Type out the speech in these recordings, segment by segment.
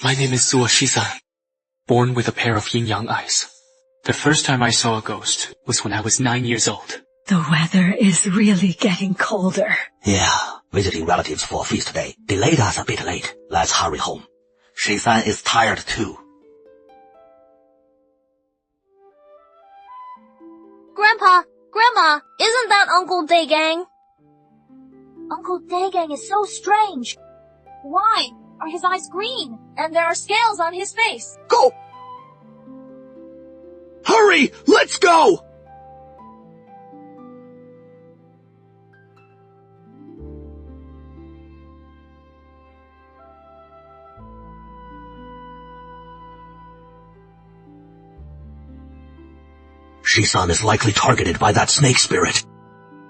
My name is Zuo Shisan, born with a pair of yin-yang eyes. The first time I saw a ghost was when I was 9 years old. The weather is really getting colder. Yeah, visiting relatives for a feast day delayed us a bit late. Let's hurry home. Shisan is tired too. Grandpa, Grandma, isn't that Uncle Daegang? Uncle Daegang is so strange. Why are his eyes green and there are scales on his face? Go! Hurry! Let's go! Shisan is likely targeted by that snake spirit.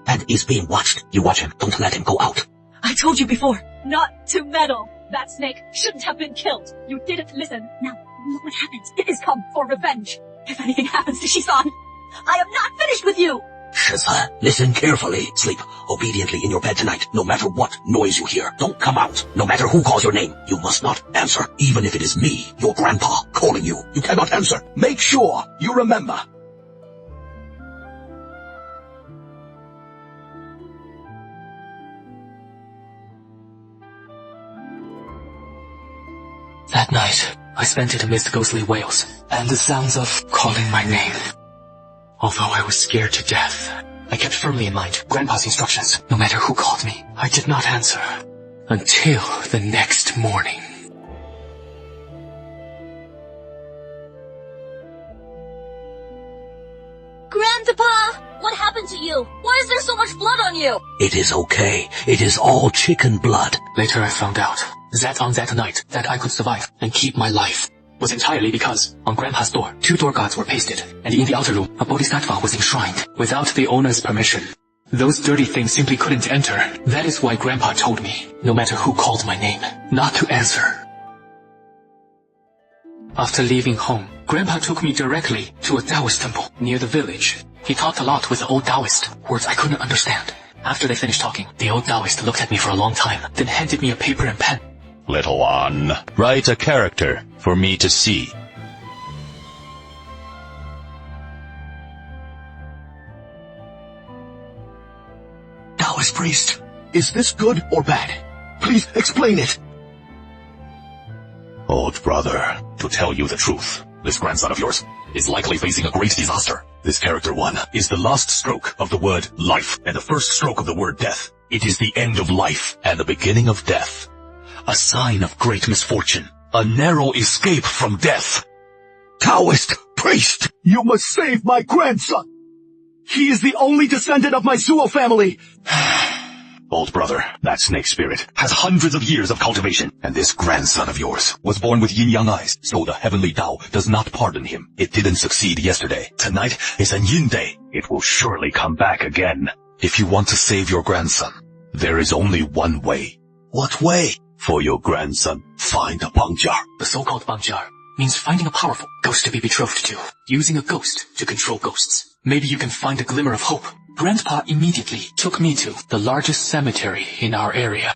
And is being watched. You watch him. Don't let him go out. I told you before, not to meddle. That snake shouldn't have been killed. You didn't listen. Now, look what happens. It has come for revenge. If anything happens to Shisan, I am not finished with you. Shisan, listen carefully. Sleep obediently in your bed tonight, no matter what noise you hear. Don't come out. No matter who calls your name, you must not answer. Even if it is me, your grandpa, calling you. You cannot answer. Make sure you remember. That night, I spent it amidst ghostly wails and the sounds of calling my name. Although I was scared to death, I kept firmly in mind Grandpa's instructions. No matter who called me, I did not answer until the next morning. Grandpa, what happened to you? Why is there so much blood on you? It is okay. It is all chicken blood. Later I found out that on that night that I could survive and keep my life was entirely because on Grandpa's door, 2 door guards were pasted, and in the outer room, a bodhisattva was enshrined without the owner's permission. Those dirty things simply couldn't enter. That is why Grandpa told me, no matter who called my name, not to answer. After leaving home, Grandpa took me directly to a Taoist temple near the village. He talked a lot with the old Taoist, words I couldn't understand. After they finished talking, the old Taoist looked at me for a long time, then handed me a paper and pen. Little one, write a character for me to see. Taoist priest, is this good or bad? Please explain it. Old brother, to tell you the truth, this grandson of yours is likely facing a great disaster. This character 1 is the last stroke of the word life and the first stroke of the word death. It is the end of life and the beginning of death. A sign of great misfortune. A narrow escape from death. Taoist priest, you must save my grandson. He is the only descendant of my Zuo family. Old brother, that snake spirit has hundreds of years of cultivation, and this grandson of yours was born with yin-yang eyes, so the heavenly Tao does not pardon him. It didn't succeed yesterday. Tonight is a yin day. It will surely come back again. If you want to save your grandson, there is only one way. What way? For your grandson, find a Bangjar. The so-called Bangjar means finding a powerful ghost to be betrothed to, using a ghost to control ghosts. Maybe you can find a glimmer of hope. Grandpa immediately took me to the largest cemetery in our area.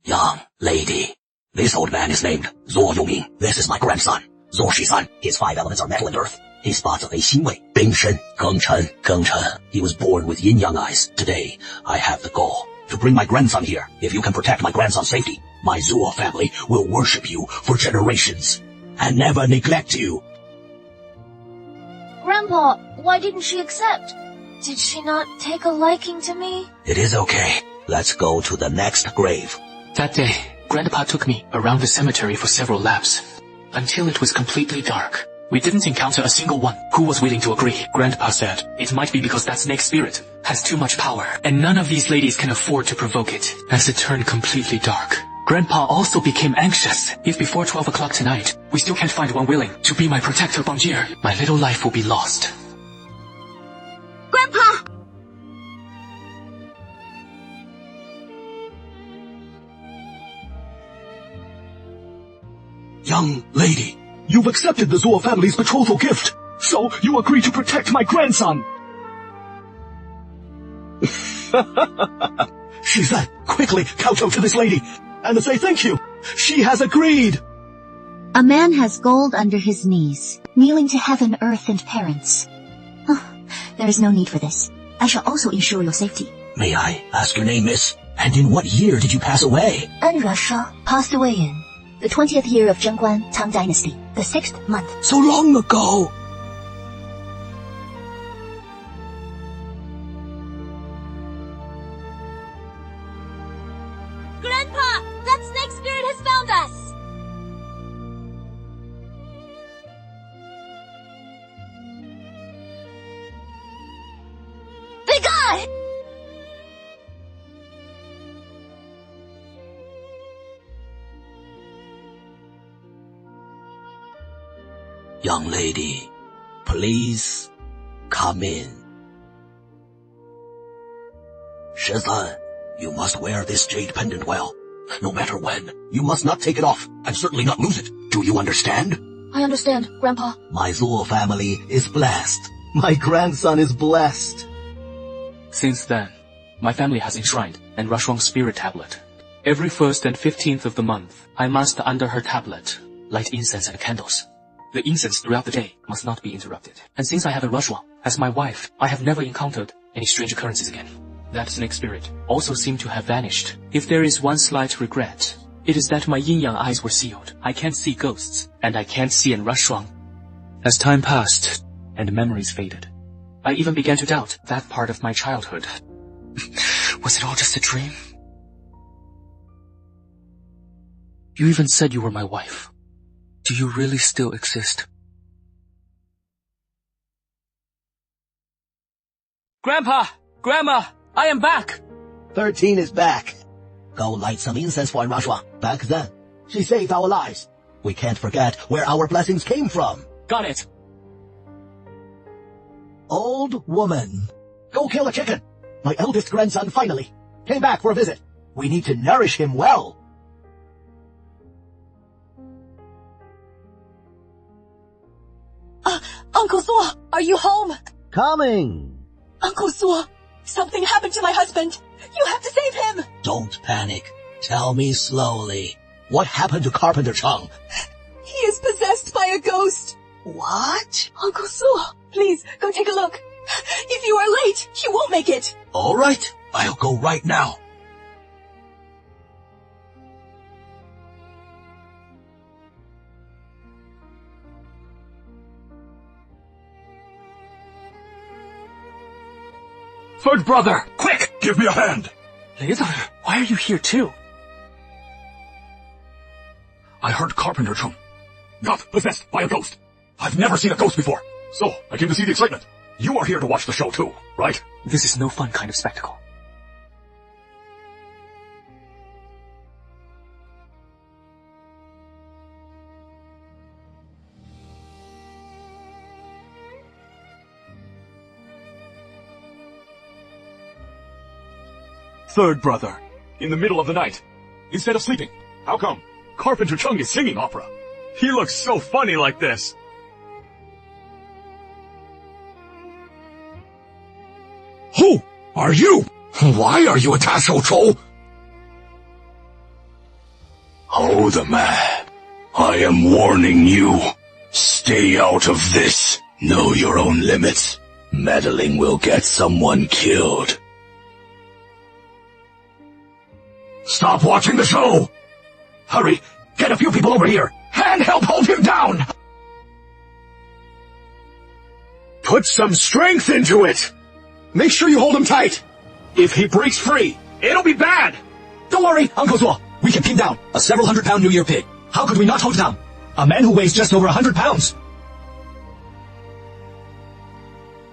Young lady, this old man is named Zuo Yongming. This is my grandson, Zuo Shisan. His 5 elements are metal and earth. His spots of Xinwei, Bingshen, Gengchen. He was born with yin-yang eyes. Today, I have the goal to bring my grandson here. If you can protect my grandson's safety, my Zuo family will worship you for generations and never neglect you. Grandpa, why didn't she accept? Did she not take a liking to me? It is okay. Let's go to the next grave. That day, Grandpa took me around the cemetery for several laps, until it was completely dark. We didn't encounter a single one who was willing to agree. Grandpa said it might be because that snake spirit has too much power, and none of these ladies can afford to provoke it. As it turned completely dark, Grandpa also became anxious. If before 12 o'clock tonight, we still can't find one willing to be my protector Banjir, my little life will be lost. Grandpa! Young lady, you've accepted the Zuo family's betrothal gift, so you agree to protect my grandson. She said, quickly kowtow to this lady and say thank you. She has agreed. A man has gold under his knees, kneeling to heaven, earth, and parents. There is no need for this. I shall also ensure your safety. May I ask your name, miss? And in what year did you pass away? Anra Shah passed away in the 20th year of Zhenguan Tang Dynasty, the 6th month. So long ago. Grandpa, that snake spirit has found us! Begone! Young lady, please come in. Shizan, you must wear this jade pendant well. No matter when, you must not take it off, and certainly not lose it. Do you understand? I understand, Grandpa. My Zuo family is blessed. My grandson is blessed. Since then, my family has enshrined and Rashuang's spirit tablet. Every 1st and 15th of the month, I must, under her tablet, light incense and candles. The incense throughout the day must not be interrupted. And since I have a Rashuang as my wife, I have never encountered any strange occurrences again. That snake spirit also seemed to have vanished. If there is one slight regret, it is that my yin-yang eyes were sealed. I can't see ghosts, and I can't see an Rashuang. As time passed, and memories faded, I even began to doubt that part of my childhood. Was it all just a dream? You even said you were my wife. Do you really still exist? Grandpa! Grandma! I am back! 13 is back. Go light some incense for Rashuang. Back then, she saved our lives. We can't forget where our blessings came from. Got it! Old woman, go kill a chicken. My eldest grandson finally came back for a visit. We need to nourish him well. Uncle Zuo, are you home? Coming. Uncle Zuo, something happened to my husband. You have to save him. Don't panic. Tell me slowly. What happened to Carpenter Chung? He is possessed by a ghost. What? Uncle Zuo, please go take a look. If you are late, you won't make it. All right, I'll go right now. Third brother, quick, give me a hand. Later, why are you here too? I heard Carpenter Chung got possessed by a ghost. I've never seen a ghost before, so I came to see the excitement. You are here to watch the show too, right? This is no fun kind of spectacle. Third brother, in the middle of the night, instead of sleeping, how come? Carpenter Chung is singing opera. He looks so funny like this. Who are you? Why are you attached so Chou? Oh, the man. I am warning you. Stay out of this. Know your own limits. Meddling will get someone killed. Stop watching the show! Hurry, get a few people over here, and help hold him down! Put some strength into it! Make sure you hold him tight! If he breaks free, it'll be bad! Don't worry, Uncle Zuo. We can pin down a several 100-pound New Year pig. How could we not hold down a man who weighs just over 100 pounds?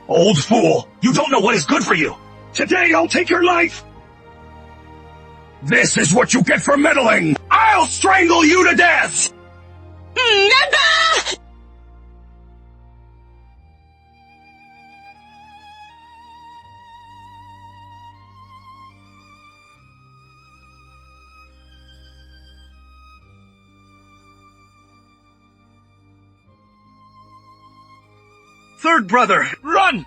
Old fool, you don't know what is good for you! Today I'll take your life! This is what you get for meddling! I'll strangle you to death! Third brother, run!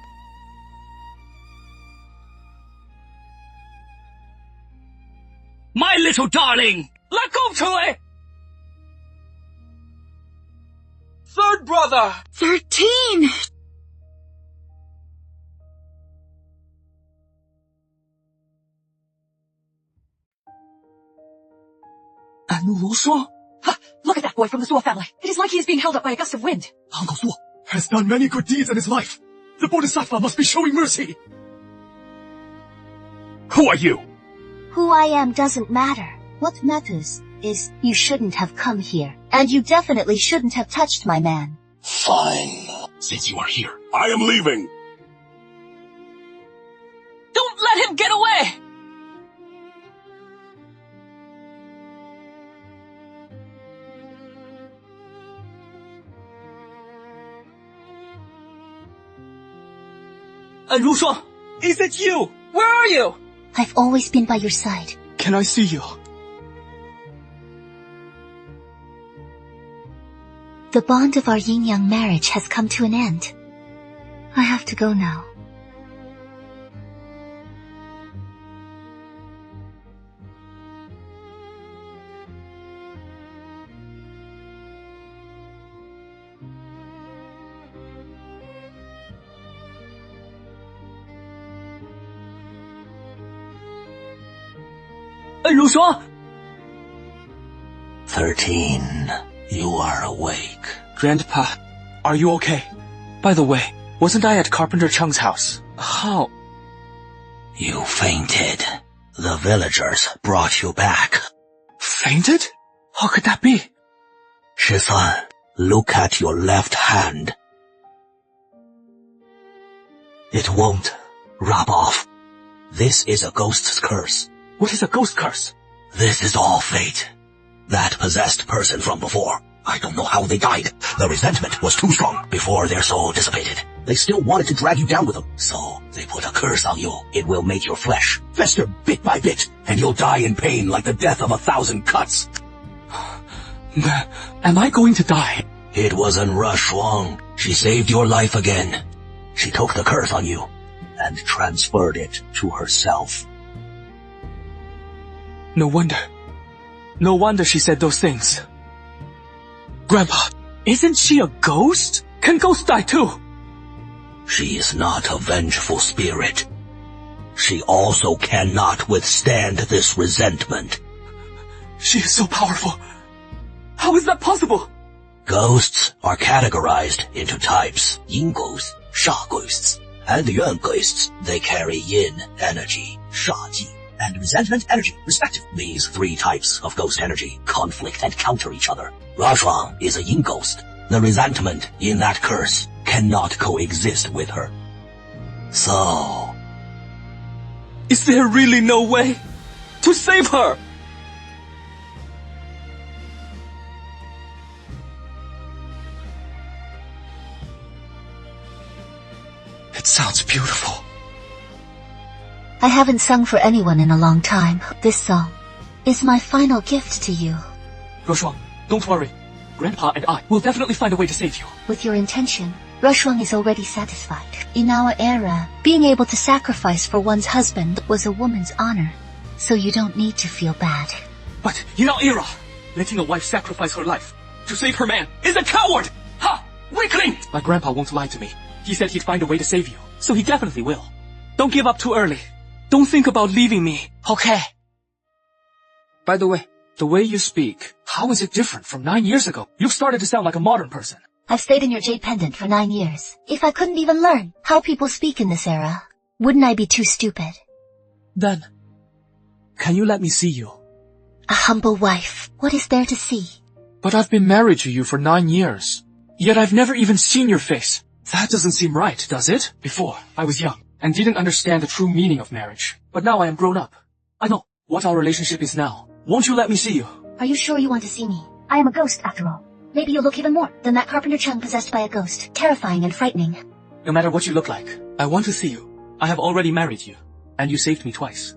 My little darling, let go to it! third brother! 13! Look at that boy from the Zuo family. It is like he is being held up by a gust of wind. Uncle Zuo has done many good deeds in his life. The Bodhisattva must be showing mercy. Who are you? Who I am doesn't matter. What matters is you shouldn't have come here. And you definitely shouldn't have touched my man. Fine. Since you are here, I am leaving. Don't let him get away! Rushuang, is it you? Where are you? I've always been by your side. Can I see you? The bond of our yin-yang marriage has come to an end. I have to go now. Rushuang! 13. You are awake. Grandpa, are you okay? By the way, wasn't I at Carpenter Cheng's house? How? You fainted. The villagers brought you back. Fainted? How could that be? Shisan, look at your left hand. It won't rub off. This is a ghost's curse. What is a ghost curse? This is all fate. That possessed person from before. I don't know how they died. The resentment was too strong before their soul dissipated. They still wanted to drag you down with them. So they put a curse on you. It will make your flesh fester bit by bit, and you'll die in pain like the death of 1,000 cuts. Am I going to die? It wasn't Rushuang. She saved your life again. She took the curse on you and transferred it to herself. No wonder she said those things. Grandpa, isn't she a ghost? Can ghosts die too? She is not a vengeful spirit. She also cannot withstand this resentment. She is so powerful. How is that possible? Ghosts are categorized into types: yin ghosts, sha ghosts, and yuan ghosts. They carry yin energy, sha ji, and resentment energy, respectively. These three types of ghost energy conflict and counter each other. Rushuang is a yin ghost. The resentment in that curse cannot coexist with her. So, Is there really no way to save her? It sounds beautiful. I haven't sung for anyone in a long time. This song is my final gift to you. Rushuang, don't worry. Grandpa and I will definitely find a way to save you. With your intention, Rushuang is already satisfied. In our era, being able to sacrifice for one's husband was a woman's honor. So you don't need to feel bad. But in our era, letting a wife sacrifice her life to save her man is a coward! Ha! Weakling! My grandpa won't lie to me. He said he'd find a way to save you. So he definitely will. Don't give up too early. Don't think about leaving me, okay? By the way you speak, how is it different from 9 years ago? You've started to sound like a modern person. I've stayed in your jade pendant for 9 years. If I couldn't even learn how people speak in this era, wouldn't I be too stupid? Then, can you let me see you? A humble wife. What is there to see? But I've been married to you for 9 years. Yet I've never even seen your face. That doesn't seem right, does it? Before, I was young and didn't understand the true meaning of marriage. But now I am grown up. I know what our relationship is now. Won't you let me see you? Are you sure you want to see me? I am a ghost, after all. Maybe you'll look even more than that Carpenter Chung possessed by a ghost. Terrifying and frightening. No matter what you look like, I want to see you. I have already married you, and you saved me twice.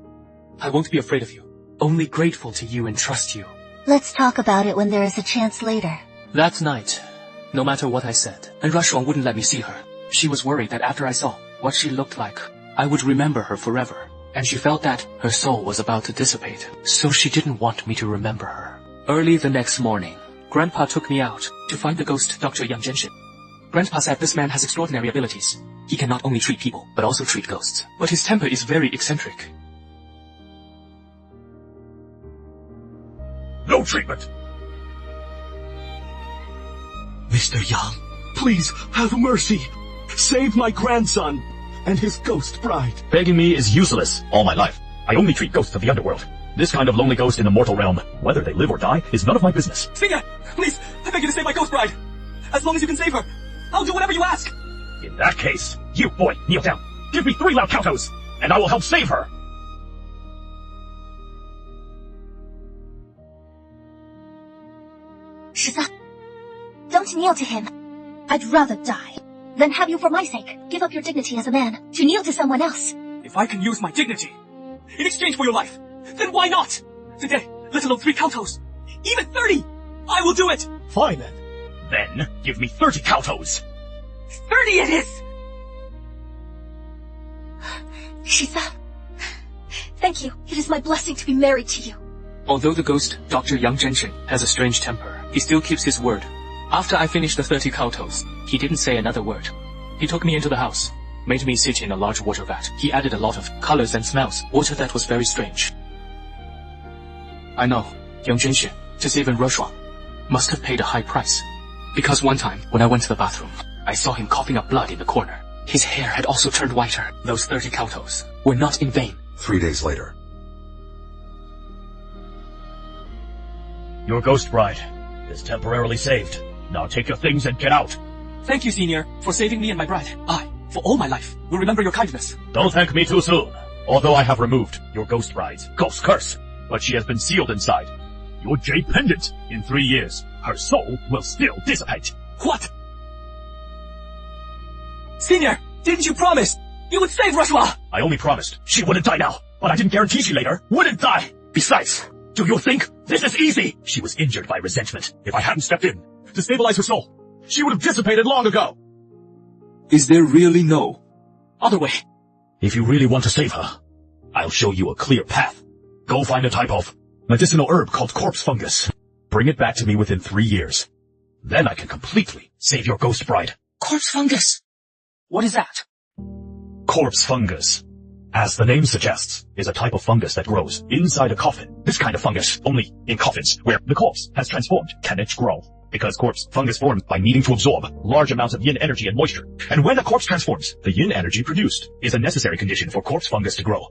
I won't be afraid of you. Only grateful to you and trust you. Let's talk about it when there is a chance later. That night, no matter what I said, and Rushuang wouldn't let me see her. She was worried that after I saw what she looked like, I would remember her forever. And she felt that her soul was about to dissipate, so she didn't want me to remember her. Early the next morning, Grandpa took me out to find the ghost Dr. Yang Zhenshin. Grandpa said this man has extraordinary abilities. He can not only treat people, but also treat ghosts. But his temper is very eccentric. No treatment. Mr. Yang, please have mercy. Save my grandson and his ghost bride. Begging me is useless. All my life, I only treat ghosts of the underworld. This kind of lonely ghost in the mortal realm, whether they live or die, is none of my business. Senior, please, I beg you to save my ghost bride. As long as you can save her, I'll do whatever you ask. In that case, you boy, kneel down. Give me 3 loud cowtoes, and I will help save her. Shiza, don't kneel to him. I'd rather die than have you, for my sake, give up your dignity as a man to kneel to someone else. If I can use my dignity in exchange for your life, then why not? Today, let alone 3 cowtoes, even 30, I will do it. Fine then. Then, give me 30 cowtoes. 30 it is! Shiza, thank you. It is my blessing to be married to you. Although the ghost, Dr. Yang Zhenshin, has a strange temper, he still keeps his word. After I finished the 30 cowtoes, he didn't say another word. He took me into the house, made me sit in a large water vat. He added a lot of colors and smells, water that was very strange. I know, Yang Zhenshin, to save Rushuang, must have paid a high price. Because one time, when I went to the bathroom, I saw him coughing up blood in the corner. His hair had also turned whiter. Those 30 cowtoes were not in vain. 3 days later. Your ghost bride is temporarily saved. Now take your things and get out. Thank you, Senior, for saving me and my bride. I, for all my life, will remember your kindness. Don't thank me too soon. Although I have removed your ghost bride's ghost curse, but she has been sealed inside your jade pendant. In 3 years, her soul will still dissipate. What? Senior, didn't you promise you would save Rushuang? I only promised she wouldn't die now, but I didn't guarantee she later wouldn't die. Besides, do you think this is easy? She was injured by resentment. If I hadn't stepped in to stabilize her soul, she would have dissipated long ago. Is there really no Other way. If you really want to save her, I'll show you a clear path. Go find a type of medicinal herb called corpse fungus. Bring it back to me within 3 years. Then I can completely save your ghost bride. Corpse fungus? What is that? Corpse fungus, as the name suggests, is a type of fungus that grows inside a coffin. This kind of fungus, only in coffins where the corpse has transformed, can it grow. Because corpse fungus forms by needing to absorb large amounts of yin energy and moisture. And when a corpse transforms, the yin energy produced is a necessary condition for corpse fungus to grow.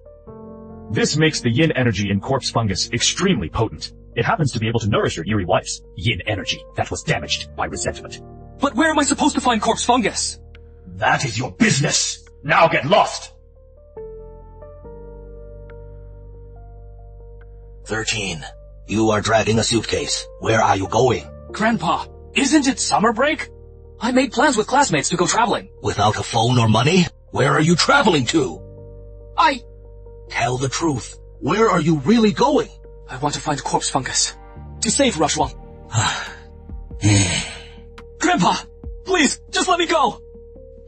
This makes the yin energy in corpse fungus extremely potent. It happens to be able to nourish your eerie wife's yin energy that was damaged by resentment. But where am I supposed to find corpse fungus? That is your business. Now get lost. 13. You are dragging a suitcase. Where are you going? Grandpa, isn't it summer break? I made plans with classmates to go traveling. Without a phone or money? Where are you traveling to? I Tell the truth. Where are you really going? want to find corpse fungus. To save Rushuang. Grandpa, please, just let me go.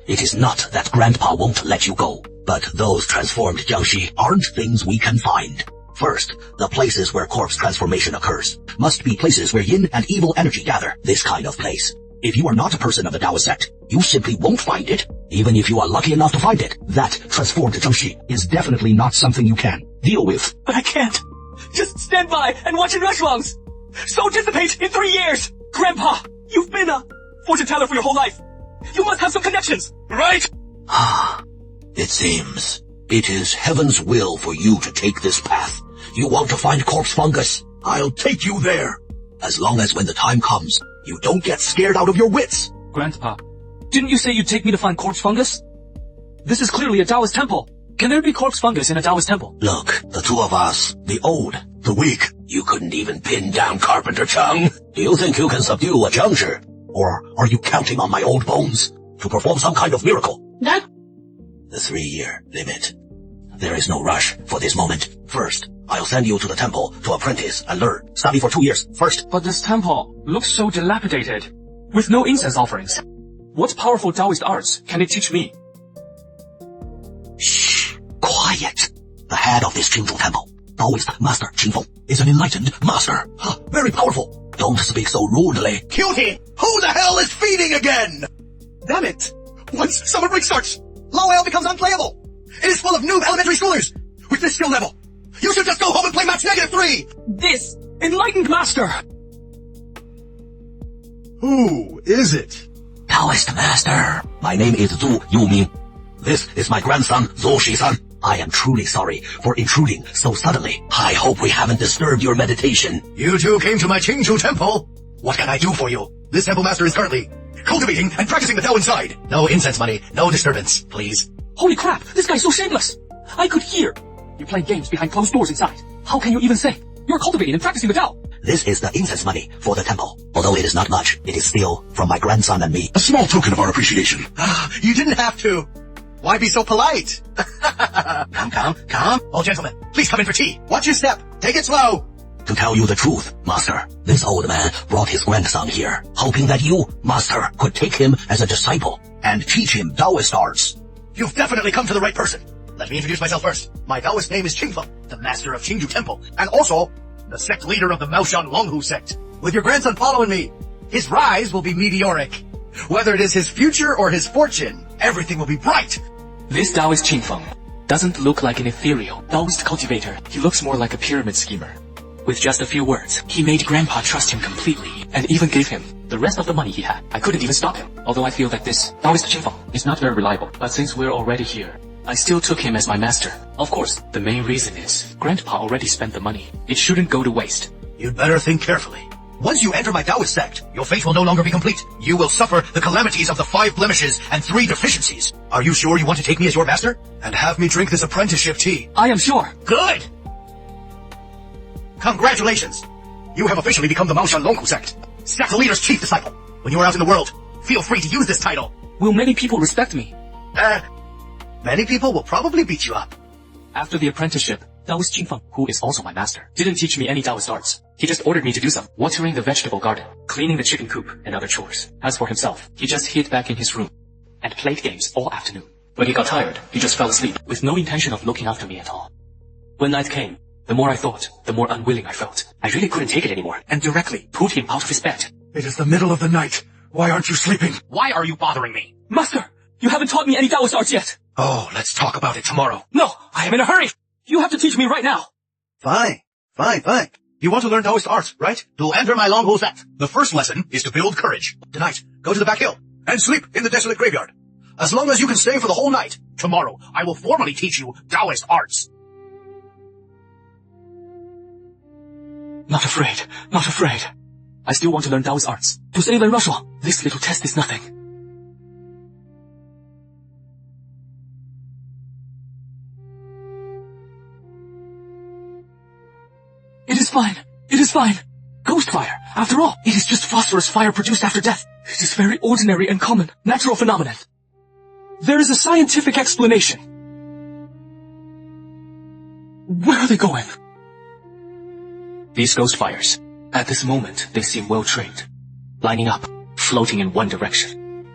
It is not that Grandpa won't let you go, but those transformed Jiangshi aren't things we can find. First, the places where corpse transformation occurs must be places where yin and evil energy gather. This kind of place. If you are not a person of the Taoist sect, you simply won't find it. Even if you are lucky enough to find it, that transformed Jiangshi is definitely not something you can deal with. But I can't. Just stand by and watch in Rushuang's soul dissipate in 3 years. Grandpa, you've been a fortune teller for your whole life. You must have some connections, right? It seems it is heaven's will for you to take this path. You want to find corpse fungus? I'll take you there. As long as when the time comes, you don't get scared out of your wits. Grandpa, didn't you say you'd take me to find corpse fungus? This is clearly a Taoist temple. Can there be corpse fungus in a Taoist temple? Look, the two of us, the old, the weak, you couldn't even pin down Carpenter Chang. Do you think you can subdue a Jiangshi? Or are you counting on my old bones to perform some kind of miracle? That... The 3-year limit. There is no rush for this moment. First, I'll send you to the temple to apprentice and learn. Study for 2 years first. But this temple looks so dilapidated, with no incense offerings. What powerful Taoist arts can it teach me? Shh! Quiet! The head of this Qingzhou temple, Taoist Master Qingfeng, is an enlightened master. Very powerful. Don't speak so rudely. Cutie, who the hell is feeding again? Damn it! Once summer break starts, LOL becomes unplayable. It is full of noob elementary schoolers. With this skill level, you should just go home and play match -3. this enlightened master! Who is it? Taoist Master. My name is Zhu Yuming. This is my grandson, Zhou Shisan. I am truly sorry for intruding so suddenly. I hope we haven't disturbed your meditation. You two came to my Qingju temple. What can I do for you? This temple master is currently cultivating and practicing the Tao inside. No incense money, no disturbance, please. Holy crap, this guy's so shameless! I could hear you playing games behind closed doors inside. How can you even say you're cultivating and practicing the Tao? This is the incense money for the temple. Although it is not much, it is still from my grandson and me. A small token of our appreciation. You didn't have to. Why be so polite? Come. All gentlemen, please come in for tea. Watch your step. Take it slow. To tell you the truth, Master, this old man brought his grandson here, hoping that you, Master, could take him as a disciple and teach him Taoist arts. You've definitely come to the right person. Let me introduce myself first. My Taoist name is Qingfeng, the master of Qingju Temple, and also the sect leader of the Maoshan Longhu sect. With your grandson following me, his rise will be meteoric. Whether it is his future or his fortune, everything will be bright. This Taoist Qingfeng doesn't look like an ethereal Taoist cultivator. He looks more like a pyramid schemer. With just a few words, he made Grandpa trust him completely, and even gave him the rest of the money he had. I couldn't even stop him, although I feel that this Taoist Qingfeng is not very reliable. But since we're already here, I still took him as my master. Of course, the main reason is Grandpa already spent the money. It shouldn't go to waste. You'd better think carefully. Once you enter my Taoist sect, your fate will no longer be complete. You will suffer the calamities of the 5 blemishes and 3 deficiencies. Are you sure you want to take me as your master? And have me drink this apprenticeship tea? I am sure. Good! Congratulations! You have officially become the Maoshan Longhu sect. Sect leader's chief disciple. When you are out in the world, feel free to use this title. Will many people respect me? Many people will probably beat you up. After the apprenticeship, Taoist Qingfeng, who is also my master, didn't teach me any Taoist arts. He just ordered me to do some watering the vegetable garden, cleaning the chicken coop, and other chores. As for himself, he just hid back in his room and played games all afternoon. When he got tired, he just fell asleep, with no intention of looking after me at all. When night came, the more I thought, the more unwilling I felt. I really couldn't take it anymore, and directly pulled him out of his bed. It is the middle of the night. Why aren't you sleeping? Why are you bothering me? Master, you haven't taught me any Taoist arts yet. Oh, let's talk about it tomorrow. No, I am in a hurry. You have to teach me right now. Fine. You want to learn Taoist arts, right? To enter my Longhu sect. The first lesson is to build courage. Tonight, go to the back hill and sleep in the desolate graveyard. As long as you can stay for the whole night, tomorrow I will formally teach you Taoist arts. Not afraid. I still want to learn Taoist arts. To save and Rushwang, this little test is nothing. It is fine. Ghost fire. After all, it is just phosphorus fire produced after death. It is very ordinary and common, natural phenomenon. There is a scientific explanation. Where are they going? These ghost fires, at this moment, they seem well trained. Lining up, floating in one direction.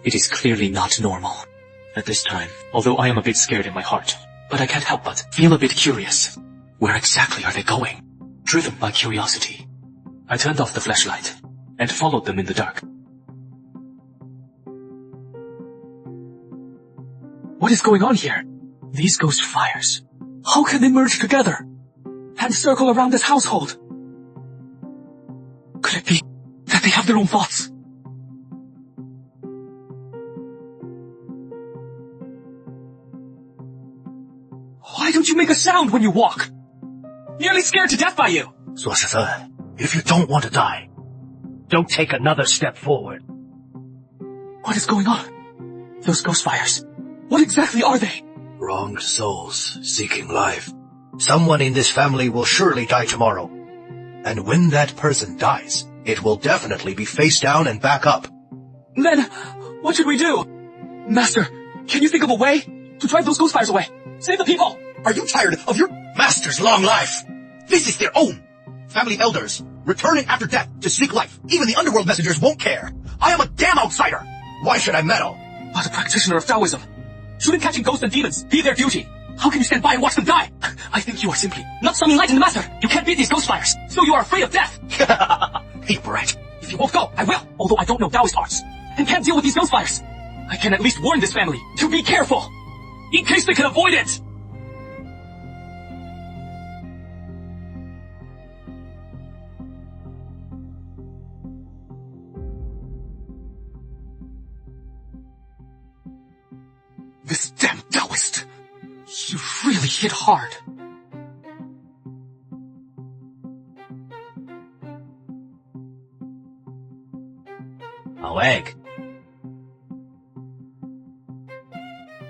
It is clearly not normal. At this time, although I am a bit scared in my heart, but I can't help but feel a bit curious. Where exactly are they going? Driven by curiosity, I turned off the flashlight and followed them in the dark. What is going on here? These ghost fires, how can they merge together and circle around this household? Could it be that they have their own thoughts? Why don't you make a sound when you walk? Nearly scared to death by you. Zuo Shizhen, if you don't want to die, don't take another step forward. What is going on? Those ghost fires, what exactly are they? Wronged souls seeking life. Someone in this family will surely die tomorrow. And when that person dies, it will definitely be face down and back up. Then, what should we do? Master, can you think of a way to drive those ghost fires away? Save the people! Are you tired of your master's long life? This is their own. Family elders, returning after death to seek life. Even the underworld messengers won't care. I am a damn outsider. Why should I meddle? But a practitioner of Taoism, shouldn't catching ghosts and demons be their duty? How can you stand by and watch them die? I think you are simply not some enlightened master. You can't beat these ghost fires, so you are afraid of death. Hey, brat. If you won't go, I will. Although I don't know Taoist arts and can't deal with these ghost fires, I can at least warn this family to be careful, in case they can avoid it. This damn Taoist! You really hit hard. Oh, egg.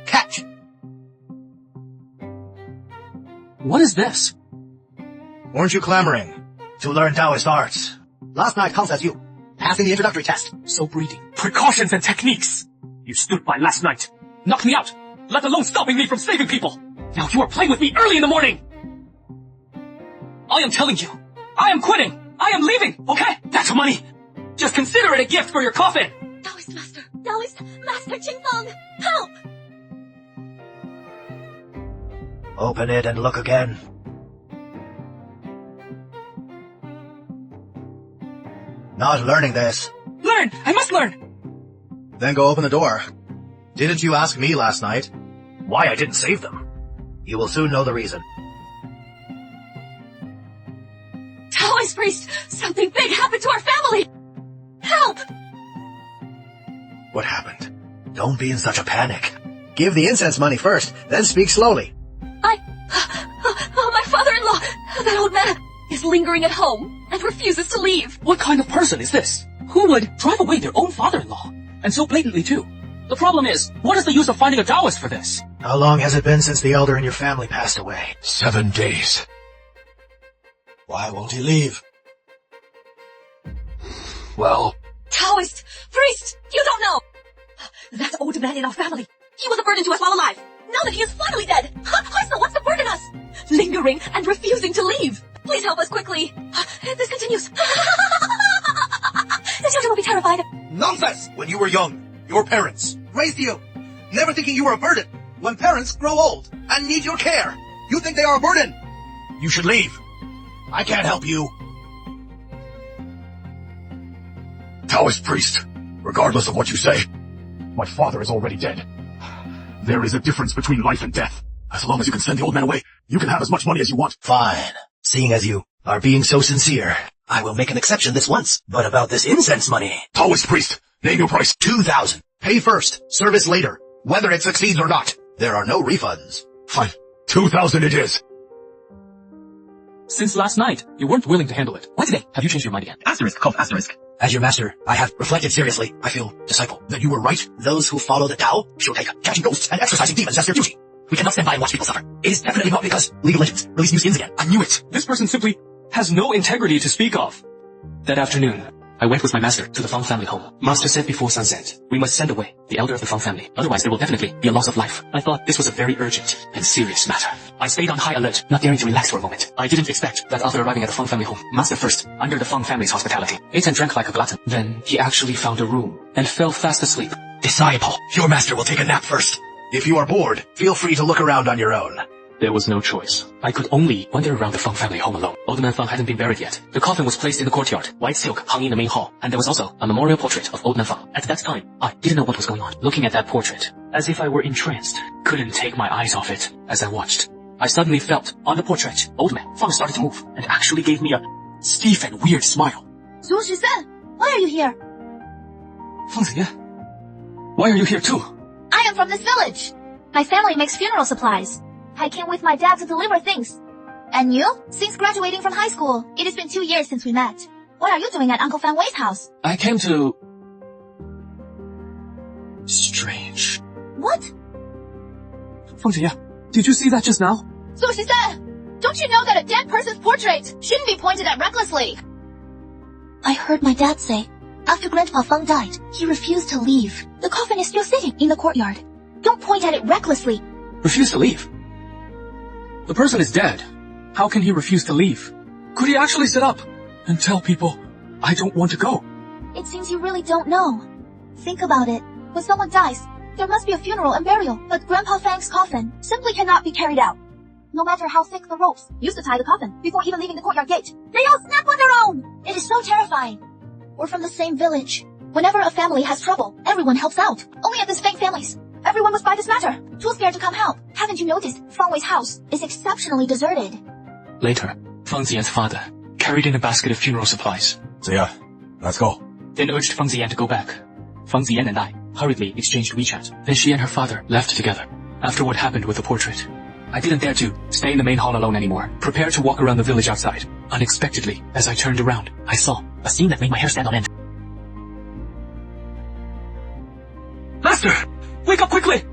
Catch! What is this? Weren't you clamoring to learn Taoist arts? Last night counts as you passing the introductory test. Soap reading, precautions and techniques. You stood by last night. Knocked me out, let alone stopping me from saving people. Now you are playing with me early in the morning. I am telling you, I am quitting. I am leaving, okay? That's money. Just consider it a gift for your coffin. Taoist Master Qingfeng, help! Open it and look again. Not learning this. Learn! I must learn! Then go open the door. Didn't you ask me last night why I didn't save them? You will soon know the reason. Taoist priest, something big happened to our family! Help! What happened? Don't be in such a panic. Give the incense money first, then speak slowly. My father-in-law, that old man, is lingering at home and refuses to leave. What kind of person is this? Who would drive away their own father-in-law? And so blatantly too. The problem is, what is the use of finding a Taoist for this? How long has it been since the elder in your family passed away? 7 days. Why won't he leave? Well, Taoist priest, you don't know! That old man in our family, he was a burden to us while alive. Now that he is finally dead, Huaisna wants to burden us. Lingering and refusing to leave. Please help us quickly. This continues. The children will be terrified. Nonsense! When you were young, your parents raised you, never thinking you were a burden. When parents grow old and need your care, you think they are a burden. You should leave. I can't help you. Taoist priest, regardless of what you say, my father is already dead. There is a difference between life and death. As long as you can send the old man away, you can have as much money as you want. Fine. Seeing as you are being so sincere, I will make an exception this once. But about this incense money. Taoist priest, name your price. 2,000. Pay first, service later. Whether it succeeds or not, there are no refunds. Fine. 2,000 it is. Since last night, you weren't willing to handle it. Why today have you changed your mind again? Asterisk. As your master, I have reflected seriously. I feel, disciple, that you were right. Those who follow the Tao shall take catching ghosts and exorcising demons as their duty. We cannot stand by and watch people suffer. It is definitely not because League of Legends released new skins again. I knew it. This person simply has no integrity to speak of. That afternoon, I went with my master to the Fang family home. Master said before sunset, we must send away the elder of the Fang family. Otherwise, there will definitely be a loss of life. I thought this was a very urgent and serious matter. I stayed on high alert, not daring to relax for a moment. I didn't expect that after arriving at the Fang family home, Master first, under the Fang family's hospitality, ate and drank like a glutton. Then he actually found a room and fell fast asleep. Disciple, your master will take a nap first. If you are bored, feel free to look around on your own. There was no choice. I could only wander around the Feng family home alone. Old Man Feng hadn't been buried yet. The coffin was placed in the courtyard. White silk hung in the main hall. And there was also a memorial portrait of Old Man Feng. At that time, I didn't know what was going on. Looking at that portrait, as if I were entranced, couldn't take my eyes off it. As I watched, I suddenly felt, on the portrait, Old Man Feng started to move, and actually gave me a stiff and weird smile. Zhu Shizhen, why are you here? Feng Ziye, why are you here too? I am from this village. My family makes funeral supplies. I came with my dad to deliver things. And you? Since graduating from high school, it has been 2 years since we met. What are you doing at Uncle Fan Wei's house? I came to... Strange. What? Feng Ziye, did you see that just now? Zhu Shizhen, don't you know that a dead person's portrait shouldn't be pointed at recklessly? I heard my dad say, after Grandpa Feng died, he refused to leave. The coffin is still sitting in the courtyard. Don't point at it recklessly. Refused to leave? The person is dead. How can he refuse to leave? Could he actually sit up and tell people, I don't want to go? It seems you really don't know. Think about it. When someone dies, There must be a funeral and burial, but Grandpa Fang's coffin simply cannot be carried out. No matter how thick the ropes used to tie the coffin before even leaving the courtyard gate. They all snap on their own! It is so terrifying. We're from the same village. Whenever a family has trouble, everyone helps out. Only at this Fang family's, everyone was by this matter. Too scared to come help. Haven't you noticed Fang Wei's house is exceptionally deserted? Later, Fang Ziyan's father carried in a basket of funeral supplies. Ziya, let's go. Then urged Fang Ziyan to go back. Fang Ziyan and I hurriedly exchanged WeChat. Then she and her father left together. After what happened with the portrait, I didn't dare to stay in the main hall alone anymore. Prepared to walk around the village outside. Unexpectedly, as I turned around, I saw a scene that made my hair stand on end. Master! Wake up quickly!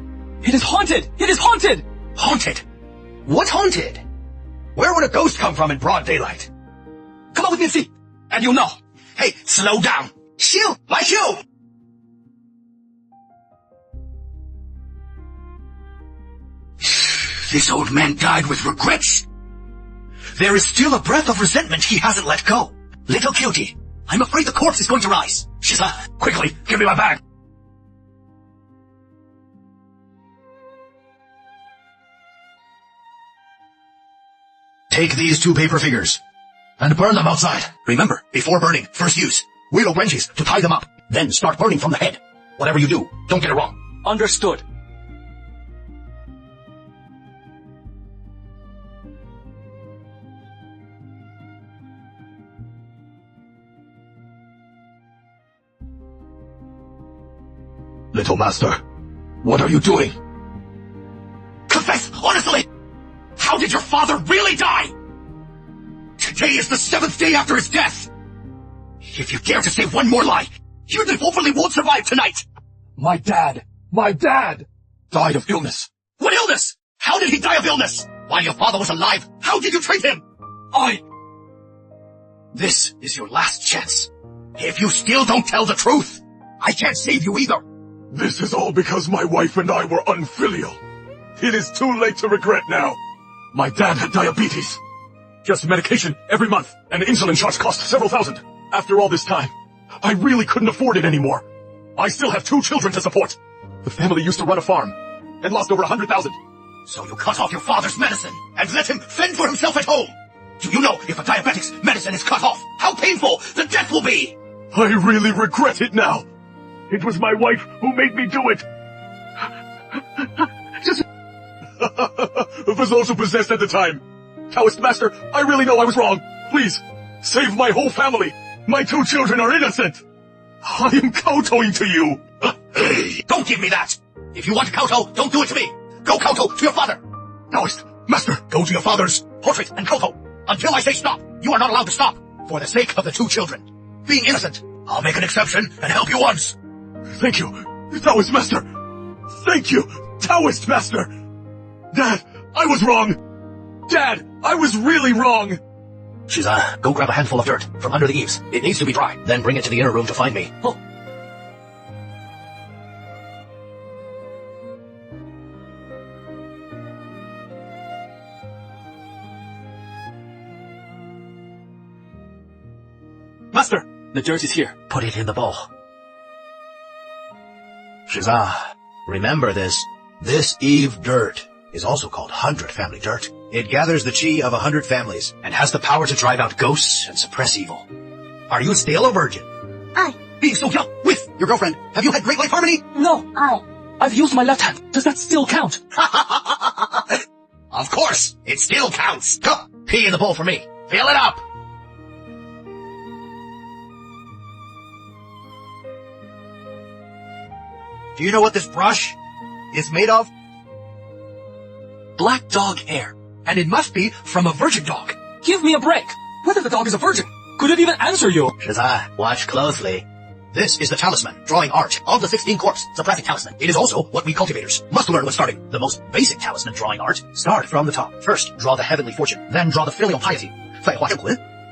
It is haunted! It is haunted! Haunted? What's haunted? Where would a ghost come from in broad daylight? Come on with me and see, and you'll know. Hey, slow down. Shoo! Like shoo! This old man died with regrets. There is still a breath of resentment he hasn't let go. Little cutie, I'm afraid the corpse is going to rise. Shiza, quickly, give me my bag. Take these 2 paper figures and burn them outside. Remember, before burning, first use willow branches to tie them up. Then start burning from the head. Whatever you do, don't get it wrong. Understood. Little master, what are you doing? Confess, honestly! How did your father really die? Today is the 7th day after his death! If you dare to say one more lie, you hopefully won't survive tonight! My dad died of illness. What illness? How did he die of illness? While your father was alive, how did you treat him? This is your last chance. If you still don't tell the truth, I can't save you either. This is all because my wife and I were unfilial. It is too late to regret now. My dad had diabetes. Just medication every month, and insulin shots cost several thousand. After all this time, I really couldn't afford it anymore. I still have 2 children to support. The family used to run a farm, and lost over 100,000. So you cut off your father's medicine, and let him fend for himself at home. Do you know if a diabetic's medicine is cut off, how painful the death will be? I really regret it now. It was my wife who made me do it. Was also possessed at the time. Taoist master, I really know I was wrong. Please, save my whole family. My 2 children are innocent. I am kowtowing to you. Don't give me that. If you want to kowtow, don't do it to me. Go kowtow to your father. Taoist master, Go to your father's portrait and kowtow. Until I say stop, you are not allowed to stop. For the sake of the 2 children. Being innocent, I'll make an exception and help you once. thank you, Taoist master. Thank you, Taoist master. Dad, I was wrong. Dad, I was really wrong. Shiza, go grab a handful of dirt from under the eaves. It needs to be dry. Then bring it to the inner room to find me. Oh. Master, the dirt is here. Put it in the bowl. Shiza, remember this. This Eve dirt is also called 100 family dirt. It gathers the chi of 100 families and has the power to drive out ghosts and suppress evil. Are you still a virgin? Aye. Being so young with your girlfriend, have you had great life harmony? No, Aye. I've used my left hand. Does that still count? Of course, it still counts. Come, pee in the bowl for me. Fill it up. Do you know what this brush is made of? Black dog hair. And it must be from a virgin dog. Give me a break. Whether the dog is a virgin, could it even answer you? Shiza, watch closely. This is the talisman, drawing art of the 16 corpse, suppressing talisman. It is also what we cultivators must learn when starting. The most basic talisman drawing art. Start from the top. First, draw the heavenly fortune. Then draw the filial piety.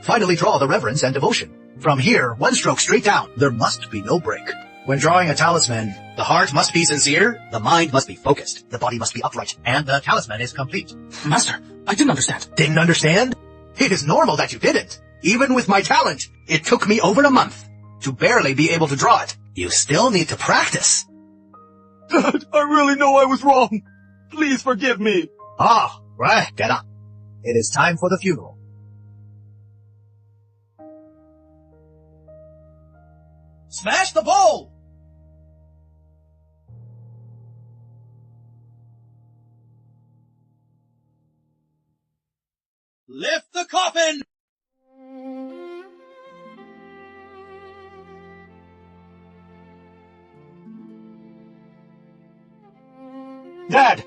Finally, draw the reverence and devotion. From here, one stroke straight down. There must be no break. When drawing a talisman, the heart must be sincere, the mind must be focused, the body must be upright, and the talisman is complete. Master, I didn't understand. Didn't understand? It is normal that you didn't. Even with my talent, it took me over a month to barely be able to draw it. You still need to practice. Dad, I really know I was wrong. Please forgive me. Ah, right, get up. It is time for the funeral. Smash the bowl! Lift the coffin! Dad!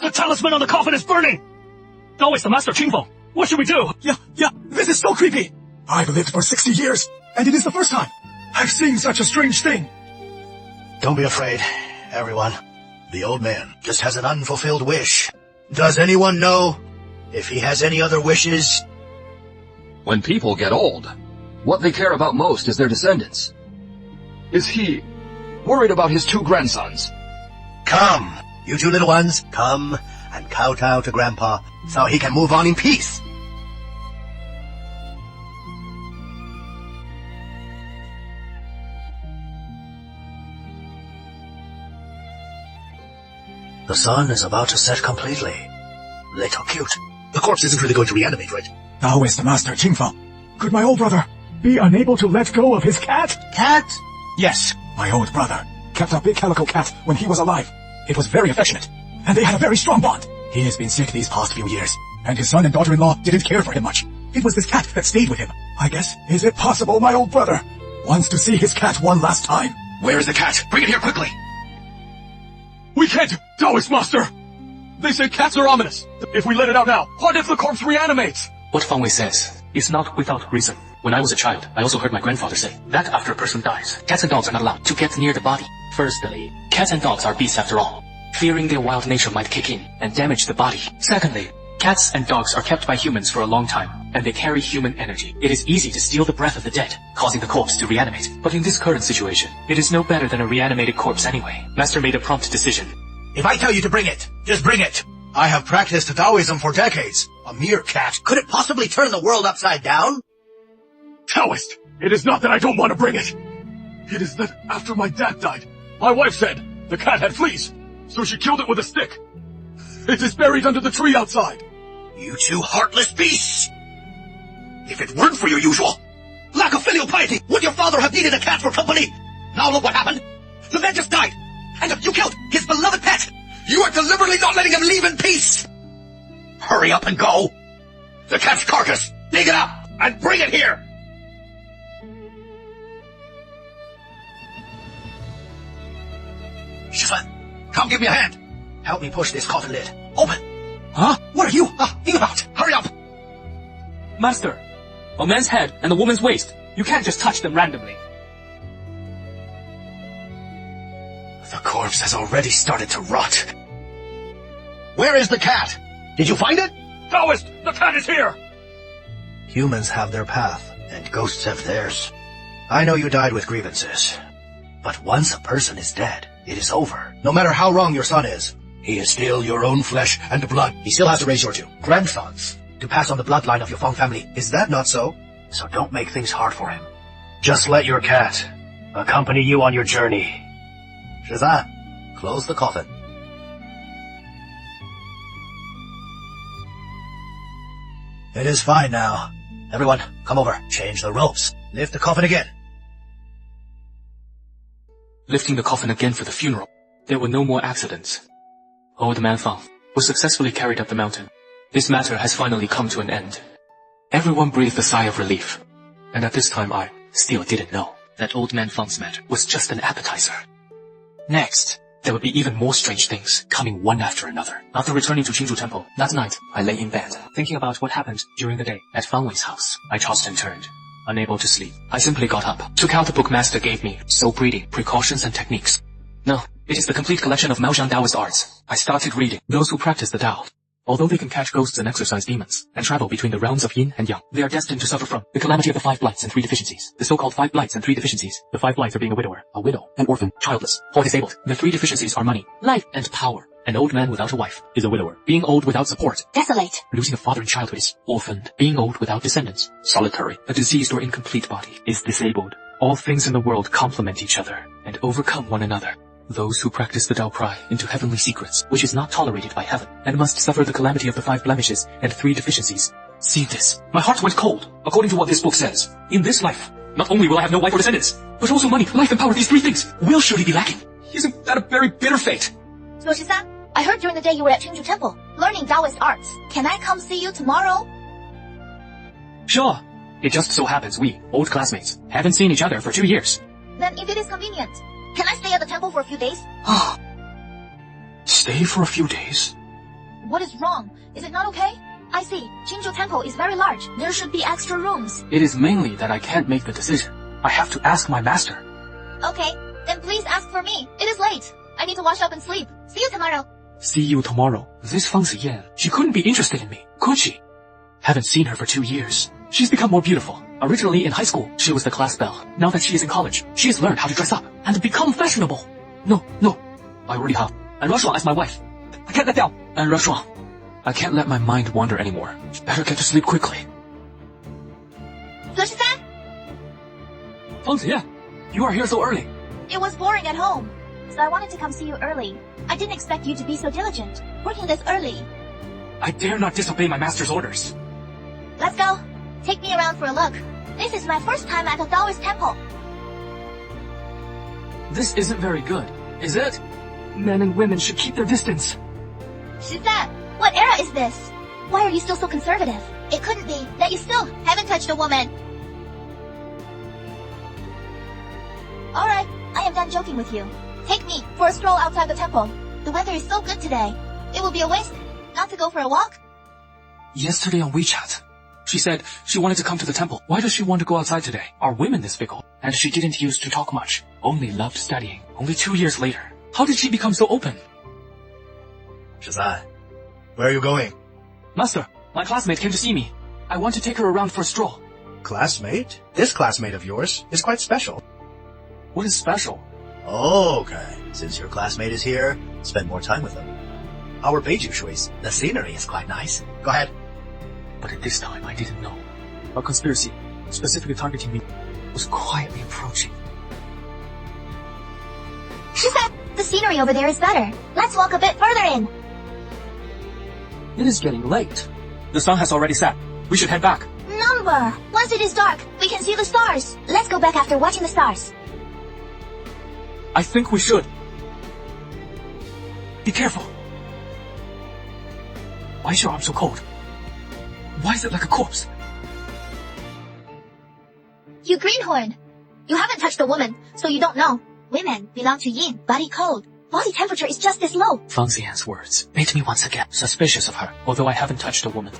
The talisman on the coffin is burning! Oh, it's the Master Qingfeng. What should we do? Yeah, this is so creepy. I've lived for 60 years, and it is the first time I've seen such a strange thing. Don't be afraid, everyone. The old man just has an unfulfilled wish. Does anyone know if he has any other wishes? When people get old, what they care about most is their descendants. Is he worried about his 2 grandsons? Come, you 2 little ones, come and kowtow to Grandpa so he can move on in peace. The sun is about to set completely. Little cute. The corpse isn't really going to reanimate, right? Now is the Master Qingfeng. Could my old brother be unable to let go of his cat? Cat? Yes, my old brother kept a big calico cat when he was alive. It was very affectionate, and they had a very strong bond. He has been sick these past few years, and his son and daughter-in-law didn't care for him much. It was this cat that stayed with him. I guess, is it possible my old brother wants to see his cat one last time? Where is the cat? Bring it here quickly! We can't, Taoist Master! They say cats are ominous. If we let it out now, what if the corpse reanimates? What Fang Wei says is not without reason. When I was a child, I also heard my grandfather say that after a person dies, cats and dogs are not allowed to get near the body. Firstly, cats and dogs are beasts after all, fearing their wild nature might kick in and damage the body. Secondly, cats and dogs are kept by humans for a long time, and they carry human energy. It is easy to steal the breath of the dead, causing the corpse to reanimate. But in this current situation, it is no better than a reanimated corpse anyway. Master made a prompt decision. If I tell you to bring it, just bring it. I have practiced Taoism for decades. A mere cat. Could it possibly turn the world upside down? Taoist, it is not that I don't want to bring it. It is that after my dad died, my wife said the cat had fleas, so she killed it with a stick. It is buried under the tree outside. You 2 heartless beasts! If it weren't for your usual lack of filial piety, would your father have needed a cat for company? Now look what happened. The man just died, and you killed his beloved pet. You are deliberately not letting him leave in peace. Hurry up and go. The cat's carcass, dig it up and bring it here. Shifan, come give me a hand. Help me push this coffin lid. Open. Huh? What are you about? Hurry up. Master, a man's head and a woman's waist. You can't just touch them randomly. The corpse has already started to rot. Where is the cat? Did you find it? Taoist, the cat is here! Humans have their path, and ghosts have theirs. I know you died with grievances. But once a person is dead, it is over. No matter how wrong your son is, he is still your own flesh and blood. He still has to raise your 2 grandsons to pass on the bloodline of your Fang family. Is that not so? So don't make things hard for him. Just let your cat accompany you on your journey. Shazan, close the coffin. It is fine now. Everyone, come over. Change the ropes. Lift the coffin again. Lifting the coffin again for the funeral. There were no more accidents. Old Man Fang was successfully carried up the mountain. This matter has finally come to an end. Everyone breathed a sigh of relief. And at this time I still didn't know that Old Man Fang's matter was just an appetizer. Next, there would be even more strange things coming one after another. After returning to Qingju Temple, that night, I lay in bed, thinking about what happened during the day at Fang Wei's house. I tossed and turned, unable to sleep. I simply got up, took out the book Master gave me, soap reading, precautions and techniques. No, it is the complete collection of Maoxiang Taoist arts. I started reading those who practice the Tao. Although they can catch ghosts and exorcise demons, and travel between the realms of yin and yang, they are destined to suffer from the calamity of the 5 blights and 3 deficiencies. The so-called 5 blights and 3 deficiencies. The 5 blights are being a widower, a widow, an orphan, childless, or disabled. The 3 deficiencies are money, life, and power. An old man without a wife is a widower. Being old without support. Desolate. Losing a father in childhood is orphaned. Being old without descendants. Solitary. A diseased or incomplete body is disabled. All things in the world complement each other and overcome one another. Those who practice the Tao pry into heavenly secrets, which is not tolerated by heaven, and must suffer the calamity of the 5 blemishes and 3 deficiencies. Seeing this, my heart went cold. According to what this book says, in this life, not only will I have no wife or descendants, but also money, life, and power. These 3 things will surely be lacking. Isn't that a very bitter fate? So Shisan, I heard during the day you were at Qingju Temple, learning Taoist arts. Can I come see you tomorrow? Sure. It just so happens we, old classmates, haven't seen each other for 2 years. Then if it is convenient, can I stay at the temple for a few days? Stay for a few days? What is wrong? Is it not okay? I see. Qingju Temple is very large. There should be extra rooms. It is mainly that I can't make the decision. I have to ask my master. Okay, then please ask for me. It is late. I need to wash up and sleep. See you tomorrow. See you tomorrow. This Fang Ziyan, she couldn't be interested in me, could she? Haven't seen her for 2 years. She's become more beautiful. Originally in high school, she was the class belle. Now that she is in college, she has learned how to dress up and become fashionable. No, I already have. And Rashuang as my wife. I can't let down. And Rashuang, I can't let my mind wander anymore. Better get to sleep quickly. Shisan, Fang Ziyan, you are here so early. it was boring at home, so I wanted to come see you early. I didn't expect you to be so diligent, working this early. I dare not disobey my master's orders. Let's go. Take me around for a look. This is my first time at the Taoist temple. This isn't very good, is it? Men and women should keep their distance. Shisan, what era is this? Why are you still so conservative? It couldn't be that you still haven't touched a woman. Alright, I am done joking with you. Take me for a stroll outside the temple. The weather is so good today. It will be a waste not to go for a walk. Yesterday on WeChat, she said she wanted to come to the temple. Why does she want to go outside today? Are women this fickle? And she didn't used to talk much, only loved studying. Only 2 years later, how did she become so open? Shazan, where are you going? Master, my classmate came to see me. I want to take her around for a stroll. Classmate? This classmate of yours is quite special. What is special? Oh, okay. Since your classmate is here, spend more time with him. Our Beiju Shui's, the scenery is quite nice. Go ahead. But at this time, I didn't know. A conspiracy, specifically targeting me, was quietly approaching. Shisan, the scenery over there is better. Let's walk a bit further in. It is getting late. The sun has already set. We should head back. Number. Once it is dark, we can see the stars. Let's go back after watching the stars. I think we should. Be careful. Why is your arm so cold? Why is it like a corpse? You greenhorn. You haven't touched a woman, so you don't know. Women belong to yin, body cold. Body temperature is just this low. Fang Ziyan's words made me once again suspicious of her, although I haven't touched a woman.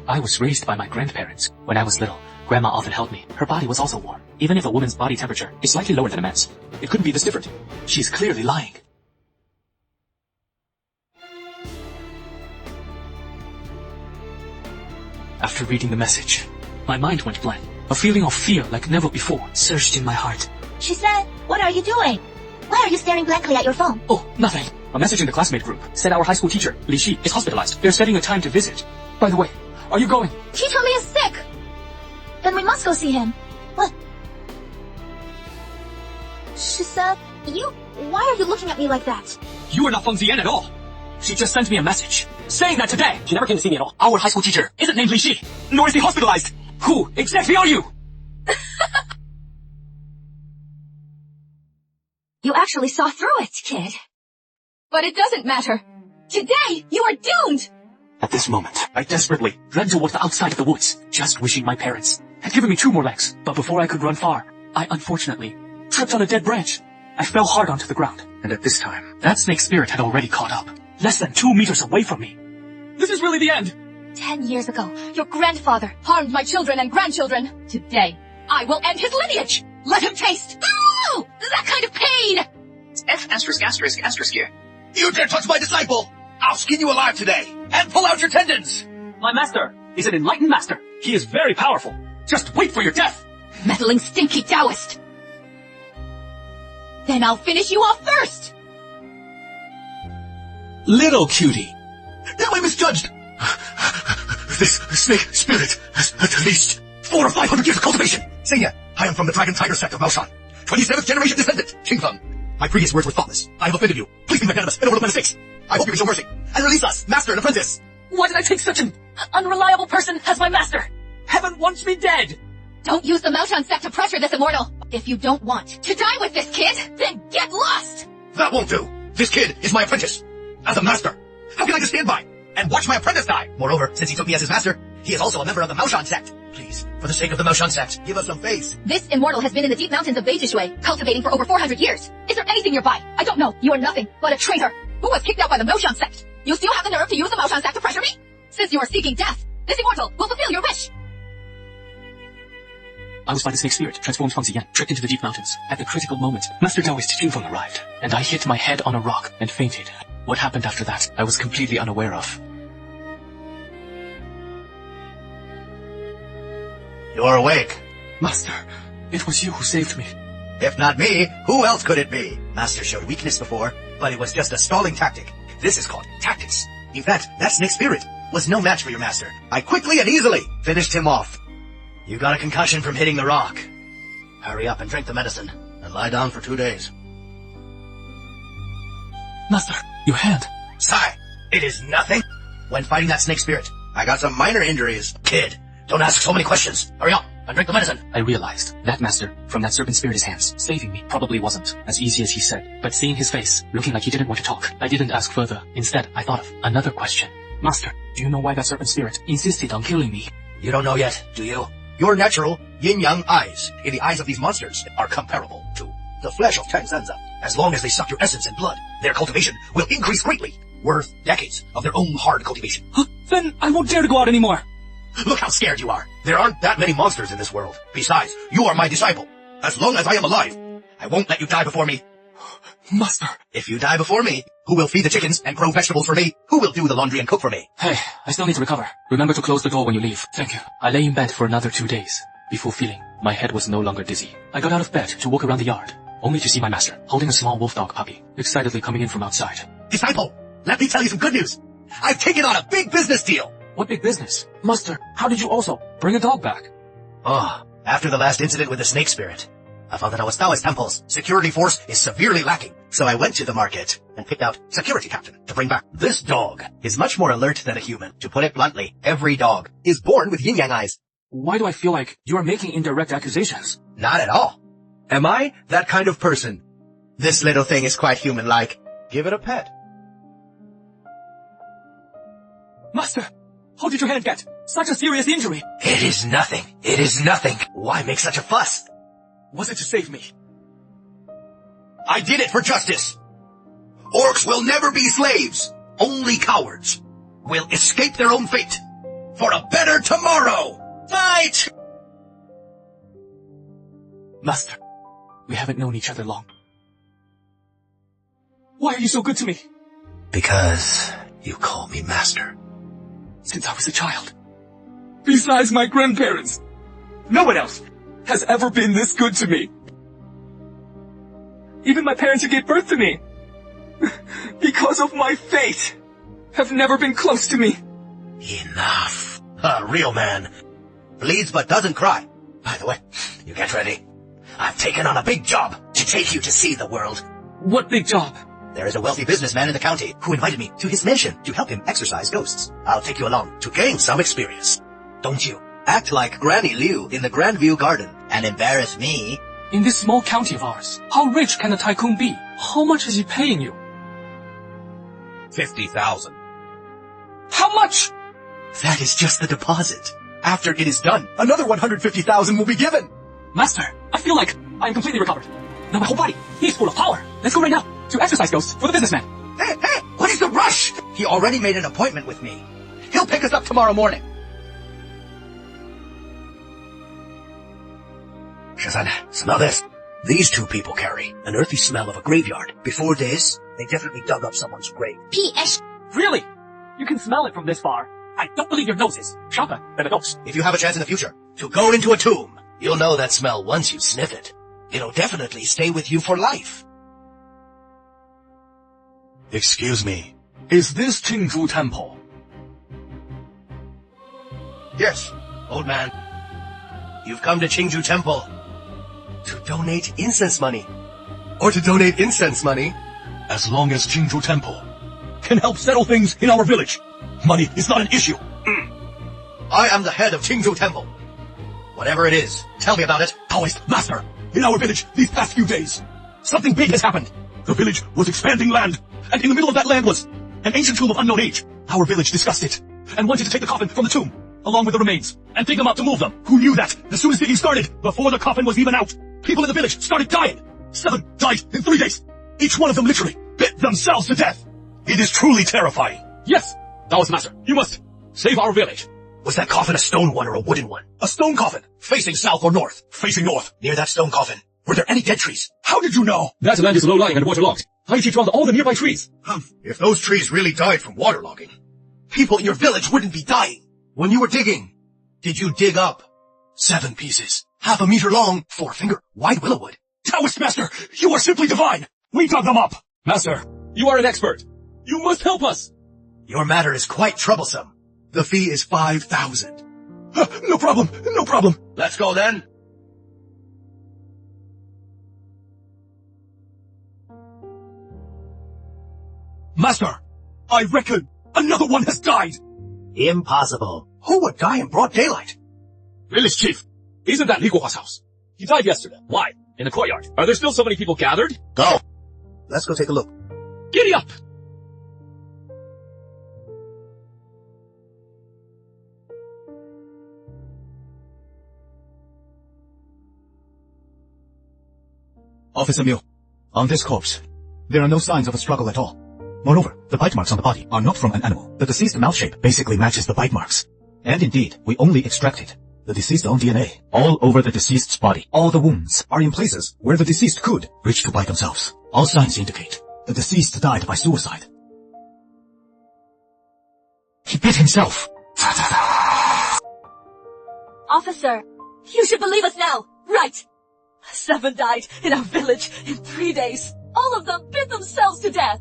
I was raised by my grandparents. When I was little, Grandma often held me. Her body was also warm. Even if a woman's body temperature is slightly lower than a man's, it couldn't be this different. She's clearly lying. After reading the message, my mind went blank. A feeling of fear like never before surged in my heart. She said, what are you doing? Why are you staring blankly at your phone? Oh, nothing. A message in the classmate group said our high school teacher, Li Xi, is hospitalized. They're setting a time to visit. By the way, are you going? He told me he's sick. Then we must go see him. What? She said, why are you looking at me like that? You are not Feng Ziyan at all. She just sent me a message saying that today she never came to see me at all. Our high school teacher isn't named Li Xi, nor is he hospitalized. Who exactly are you? You actually saw through it, kid. But it doesn't matter. Today, you are doomed! At this moment, I desperately ran toward the outside of the woods, just wishing my parents had given me 2 more legs. But before I could run far, I unfortunately tripped on a dead branch. I fell hard onto the ground, and at this time, that snake spirit had already caught up, less than 2 meters away from me. This is really the end! 10 years ago, your grandfather harmed my children and grandchildren. Today, I will end his lineage! Let him taste! Ow! That kind of pain! F*** here. You dare touch my disciple! I'll skin you alive today, and pull out your tendons! My master is an enlightened master. He is very powerful. Just wait for your death! Meddling stinky Taoist! Then I'll finish you off first! Little cutie. Now I misjudged! This snake spirit has at least 400 or 500 years of cultivation. Seiya, I am from the Dragon Tiger sect of Maoshan. 27th generation descendant, Qingfeng. My previous words were thoughtless. I have offended you. Please be magnanimous in a world of mistakes. I hope you can show mercy and release us, master and apprentice. Why did I take such an unreliable person as my master? Heaven wants me dead! Don't use the Maoshan sect to pressure this immortal. If you don't want to die with this kid, then get lost! That won't do. This kid is my apprentice. As a master, how can I just stand by and watch my apprentice die? Moreover, since he took me as his master, he is also a member of the Maoshan sect. Please, for the sake of the Maoshan sect, give us some faith. This immortal has been in the deep mountains of Beijishui, cultivating for over 400 years. Is there anything nearby? I don't know. You are nothing but a traitor who was kicked out by the Maoshan sect. You still have the nerve to use the Maoshan sect to pressure me? Since you are seeking death, this immortal will fulfill your wish. I was by the snake spirit, transformed Feng Ziyan, tricked into the deep mountains. At the critical moment, Master Taoist Qingfeng arrived, and I hit my head on a rock and fainted. What happened after that, I was completely unaware of. You're awake. Master, it was you who saved me. If not me, who else could it be? Master showed weakness before, but it was just a stalling tactic. This is called tactics. In fact, that snake spirit was no match for your master. I quickly and easily finished him off. You got a concussion from hitting the rock. Hurry up and drink the medicine, and lie down for 2 days. Master, your hand. Sigh, it is nothing. When fighting that snake spirit, I got some minor injuries. Kid, don't ask so many questions. Hurry up and drink the medicine. I realized that master, from that serpent spirit's hands, saving me probably wasn't as easy as he said. But seeing his face, looking like he didn't want to talk, I didn't ask further. Instead, I thought of another question. Master, do you know why that serpent spirit insisted on killing me? You don't know yet, do you? Your natural yin-yang eyes, in the eyes of these monsters, are comparable to the flesh of Tangzanza. As long as they suck your essence and blood, their cultivation will increase greatly, worth decades of their own hard cultivation. Huh? Then I won't dare to go out anymore. Look how scared you are. There aren't that many monsters in this world. Besides, you are my disciple. As long as I am alive, I won't let you die before me. Master. If you die before me, who will feed the chickens and grow vegetables for me? Who will do the laundry and cook for me? Hey, I still need to recover. Remember to close the door when you leave. Thank you. I lay in bed for another 2 days. Before feeling, my head was no longer dizzy. I got out of bed to walk around the yard, only to see my master holding a small wolf dog puppy, excitedly coming in from outside. Disciple, let me tell you some good news. I've taken on a big business deal. What big business? Master, how did you also bring a dog back? After the last incident with the snake spirit, I found that our Taoist temple's security force is severely lacking. So I went to the market and picked out security captain to bring back. This dog is much more alert than a human. To put it bluntly, every dog is born with yin-yang eyes. Why do I feel like you are making indirect accusations? Not at all. Am I that kind of person? This little thing is quite human-like. Give it a pet. Master, how did your hand get such a serious injury? It is nothing. It is nothing. Why make such a fuss? Was it to save me? I did it for justice. Orcs will never be slaves. Only cowards will escape their own fate for a better tomorrow. Fight! Master, we haven't known each other long. Why are you so good to me? Because you call me master. Since I was a child. Besides my grandparents, no one else has ever been this good to me. Even my parents who gave birth to me, because of my fate, have never been close to me. Enough. A real man bleeds but doesn't cry. By the way, you get ready. I've taken on a big job to take you to see the world. What big job? There is a wealthy businessman in the county who invited me to his mansion to help him exorcise ghosts. I'll take you along to gain some experience. Don't you act like Granny Liu in the Grandview Garden and embarrass me. In this small county of ours, how rich can a tycoon be? How much is he paying you? 50,000. How much? That is just the deposit. After it is done, another 150,000 will be given. Master, I feel like I am completely recovered. Now my whole body is full of power. Let's go right now to exercise ghosts for the businessman. Hey, what is the rush? He already made an appointment with me. He'll pick us up tomorrow morning. Shazan, smell this. These two people carry an earthy smell of a graveyard. Before this, they definitely dug up someone's grave. P.S. Really? You can smell it from this far. I don't believe your nose is sharper than a ghost. If you have a chance in the future to go into a tomb, you'll know that smell once you sniff it. It'll definitely stay with you for life. Excuse me. Is this Qingzhou Temple? Yes, old man. You've come to Qingzhou Temple to donate incense money. Or to donate incense money. As long as Qingzhou Temple can help settle things in our village, money is not an issue. I am the head of Qingzhou Temple. Whatever it is, tell me about it. Taoist master, in our village these past few days, something big has happened. The village was expanding land, and in the middle of that land was an ancient tomb of unknown age. Our village discussed it, and wanted to take the coffin from the tomb, along with the remains, and dig them out to move them. Who knew that, as soon as digging started, before the coffin was even out, people in the village started dying. 7 died in 3 days. Each one of them literally bit themselves to death. It is truly terrifying. Yes, Taoist master, you must save our village. Was that coffin a stone one or a wooden one? A stone coffin, Facing south or north? facing north. Near that stone coffin, were there any dead trees? How did you know? That land is low-lying and waterlogged. I checked around all the nearby trees. If those trees really died from waterlogging, people in your village wouldn't be dying. When you were digging, did you dig up 7 pieces, half a meter long, 4-finger wide willow wood? Taoist master, you are simply divine. We dug them up. Master, you are an expert. You must help us. Your matter is quite troublesome. The fee is 5,000. No problem, no problem. Let's go then. Master, I reckon another one has died. Impossible. Who would die in broad daylight? Village chief, isn't that Li Guohua's house? He died yesterday. Why? In the courtyard. Are there still so many people gathered? Go. Let's go take a look. Giddy up! Officer Miu, on this corpse, there are no signs of a struggle at all. Moreover, the bite marks on the body are not from an animal. The deceased mouth shape basically matches the bite marks. And indeed, we only extracted the deceased's own DNA all over the deceased's body. All the wounds are in places where the deceased could reach to bite themselves. All signs indicate the deceased died by suicide. He bit himself. Officer, you should believe us now. Right. 7 died in our village in 3 days. All of them bit themselves to death.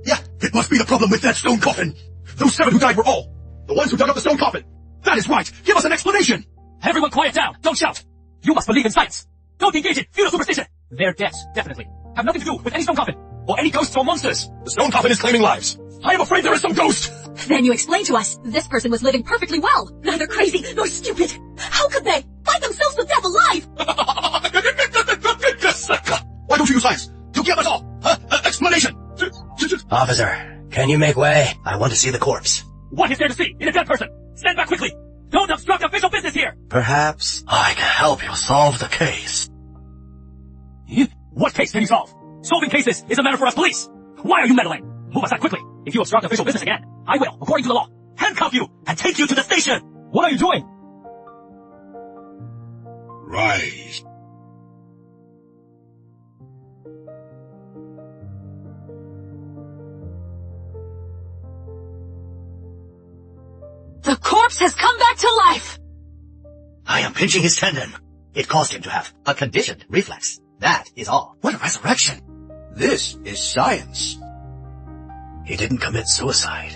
Yeah, it must be the problem with that stone coffin. Those 7 who died were all the ones who dug up the stone coffin. That is right. Give us an explanation. Everyone quiet down. Don't shout. You must believe in science. Don't engage in feudal superstition. Their deaths, definitely, have nothing to do with any stone coffin, or any ghosts or monsters. The stone coffin is claiming lives. I am afraid there is some ghost. Then you explain to us, this person was living perfectly well. Neither crazy nor stupid. How could they bite themselves to death alive? Why don't you use science to give us all explanation? Officer, can you make way? I want to see the corpse. What is there to see in a dead person? Stand back quickly. Don't obstruct official business here. Perhaps I can help you solve the case. What case can you solve? Solving cases is a matter for us police. Why are you meddling? Move aside quickly. If you obstruct official business again, I will, according to the law, handcuff you and take you to the station. What are you doing? Rise. The corpse has come back to life. I am pinching his tendon. It caused him to have a conditioned reflex. That is all. What a resurrection. This is science. He didn't commit suicide.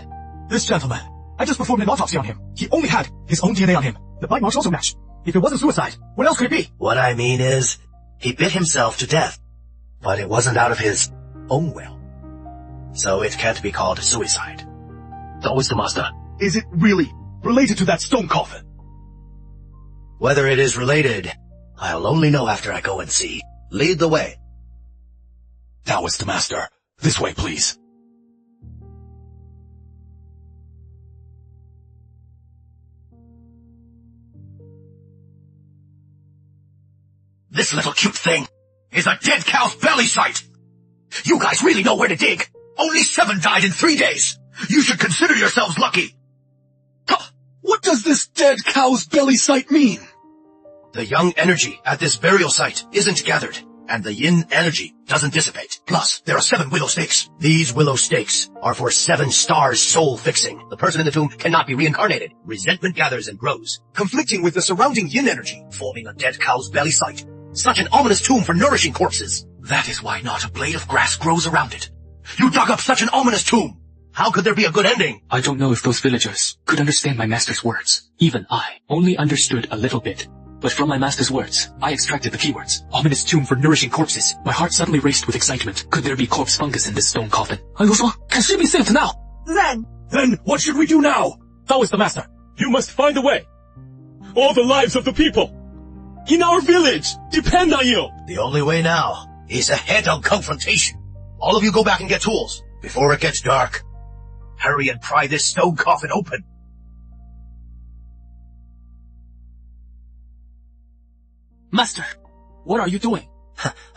This gentleman, I just performed an autopsy on him. He only had his own DNA on him. The bite marks also match. If it wasn't suicide, what else could it be? What I mean is, he bit himself to death, but it wasn't out of his own will. So it can't be called suicide. Taoist master, is it really related to that stone coffin? Whether it is related, I'll only know after I go and see. Lead the way. Taoist master, this way please. This little cute thing is a dead cow's belly site. You guys really know where to dig. Only 7 died in 3 days. You should consider yourselves lucky. What does this dead cow's belly site mean? The yang energy at this burial site isn't gathered, and the yin energy doesn't dissipate. Plus, there are 7 willow stakes. These willow stakes are for 7 stars soul fixing. The person in the tomb cannot be reincarnated. Resentment gathers and grows, conflicting with the surrounding yin energy, forming a dead cow's belly site. Such an ominous tomb for nourishing corpses. That is why not a blade of grass grows around it. You dug up such an ominous tomb. How could there be a good ending? I don't know if those villagers could understand my master's words. Even I only understood a little bit. But from my master's words, I extracted the keywords. Ominous tomb for nourishing corpses. My heart suddenly raced with excitement. Could there be corpse fungus in this stone coffin? Can she be saved now? Then what should we do now? Taoist the master, you must find a way. All the lives of the people in our village depend on you. The only way now is a head-on confrontation. All of you go back and get tools before it gets dark. Hurry and pry this stone coffin open. Master, what are you doing?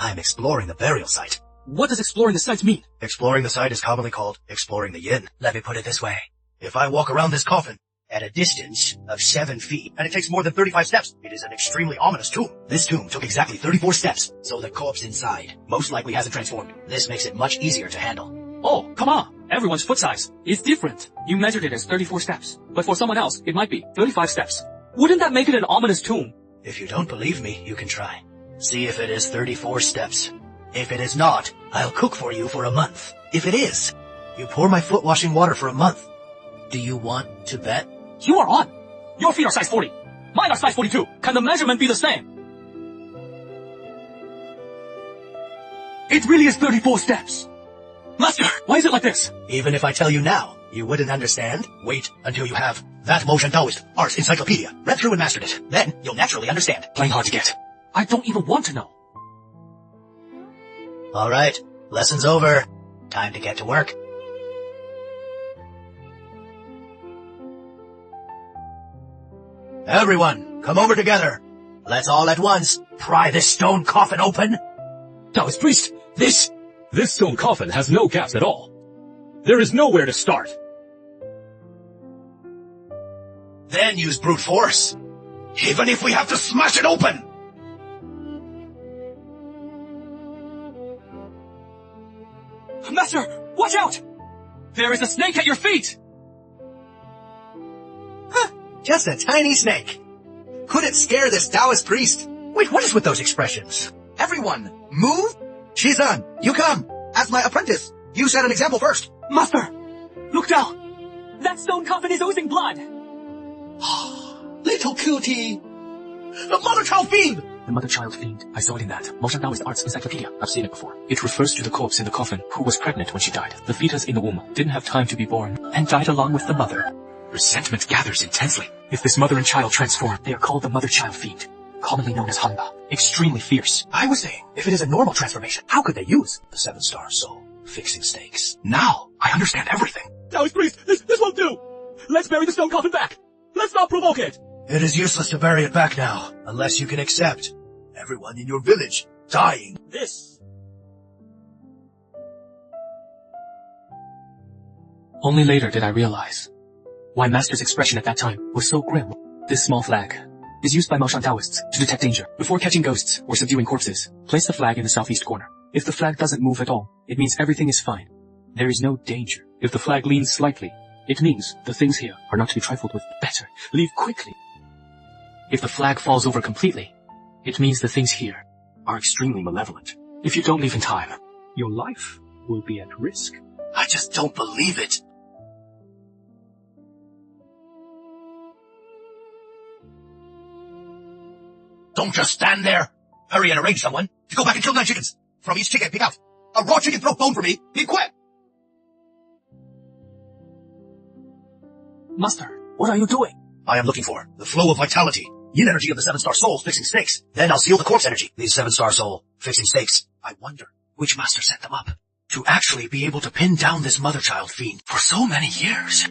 I'm exploring the burial site. What does exploring the site mean? Exploring the site is commonly called exploring the yin. Let me put it this way. If I walk around this coffin at a distance of 7 feet, and it takes more than 35 steps, it is an extremely ominous tomb. This tomb took exactly 34 steps, so the corpse inside most likely hasn't transformed. This makes it much easier to handle. Oh, come on. Everyone's foot size is different. You measured it as 34 steps, but for someone else, it might be 35 steps. Wouldn't that make it an ominous tomb? If you don't believe me, you can try. See if it is 34 steps. If it is not, I'll cook for you for a month. If it is, you pour my foot washing water for a month. Do you want to bet? You are on. Your feet are size 40. Mine are size 42. Can the measurement be the same? It really is 34 steps. Master, why is it like this? Even if I tell you now, you wouldn't understand. Wait until you have that Motion Taoist Arts Encyclopedia. Read through and mastered it. Then you'll naturally understand. Playing hard to get. I don't even want to know. Alright, lesson's over. Time to get to work. Everyone, come over together. Let's all at once pry this stone coffin open. Taoist priest, this stone coffin has no gaps at all. There is nowhere to start. Then use brute force. Even if we have to smash it open. Master, watch out! There is a snake at your feet! Just a tiny snake. Could it scare this Taoist priest? Wait, what is with those expressions? Everyone, move! Shizan, you come! As my apprentice, you set an example first. Master! Look down! That stone coffin is oozing blood! Little cutie! The mother-child fiend! The mother-child fiend. I saw it in that Motion Taoist Arts Encyclopedia. I've seen it before. It refers to the corpse in the coffin who was pregnant when she died. The fetus in the womb didn't have time to be born and died along with the mother. Resentment gathers intensely. If this mother and child transform, they are called the mother-child fiend, commonly known as Hanba. Extremely fierce. I was saying, if it is a normal transformation, how could they use the 7-star soul fixing snakes? Now, I understand everything. Taoist priest, this won't do. Let's bury the stone coffin back. Let's not provoke it. It is useless to bury it back now, unless you can accept everyone in your village dying. Only later did I realize why Master's expression at that time was so grim. This small flag is used by Motion Taoists to detect danger. Before catching ghosts or subduing corpses, place the flag in the southeast corner. If the flag doesn't move at all, it means everything is fine. There is no danger. If the flag leans slightly, it means the things here are not to be trifled with. Better, leave quickly. If the flag falls over completely, it means the things here are extremely malevolent. If you don't leave in time, your life will be at risk. I just don't believe it. Don't just stand there. Hurry and arrange someone to go back and kill 9 chickens. From each chicken, pick out a raw chicken throat bone for me. Be quick. Master, what are you doing? I am looking for the flow of vitality, yin energy of the 7-star souls fixing snakes. Then I'll seal the corpse energy. These 7-star soul fixing snakes. I wonder which master set them up to actually be able to pin down this mother-child fiend for so many years.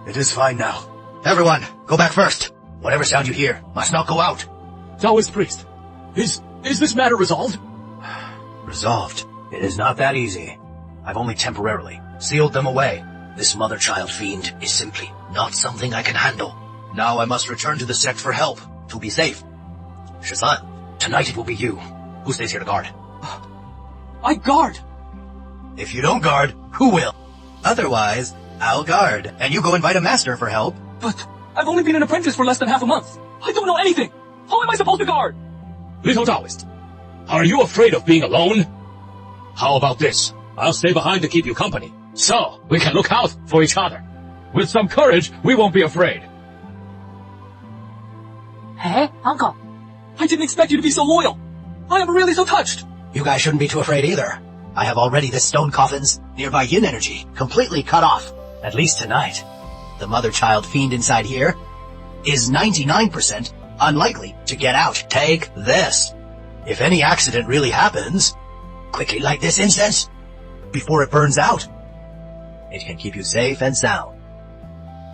It is fine now. Everyone, go back first. Whatever sound you hear must not go out. Taoist priest, is this matter resolved? Resolved? It is not that easy. I've only temporarily sealed them away. This mother-child fiend is simply not something I can handle. Now I must return to the sect for help, to be safe. Shazan, tonight it will be you who stays here to guard. I guard. If you don't guard, who will? Otherwise, I'll guard, and you go invite a master for help. But I've only been an apprentice for less than half a month. I don't know anything. How am I supposed to guard? Little Taoist, are you afraid of being alone? How about this? I'll stay behind to keep you company, so we can look out for each other. With some courage, we won't be afraid. Hey, Uncle. I didn't expect you to be so loyal. I am really so touched. You guys shouldn't be too afraid either. I have already the stone coffin's nearby yin energy completely cut off, at least tonight. The mother-child fiend inside here is 99% unlikely to get out. Take this. If any accident really happens, quickly light this incense before it burns out. It can keep you safe and sound.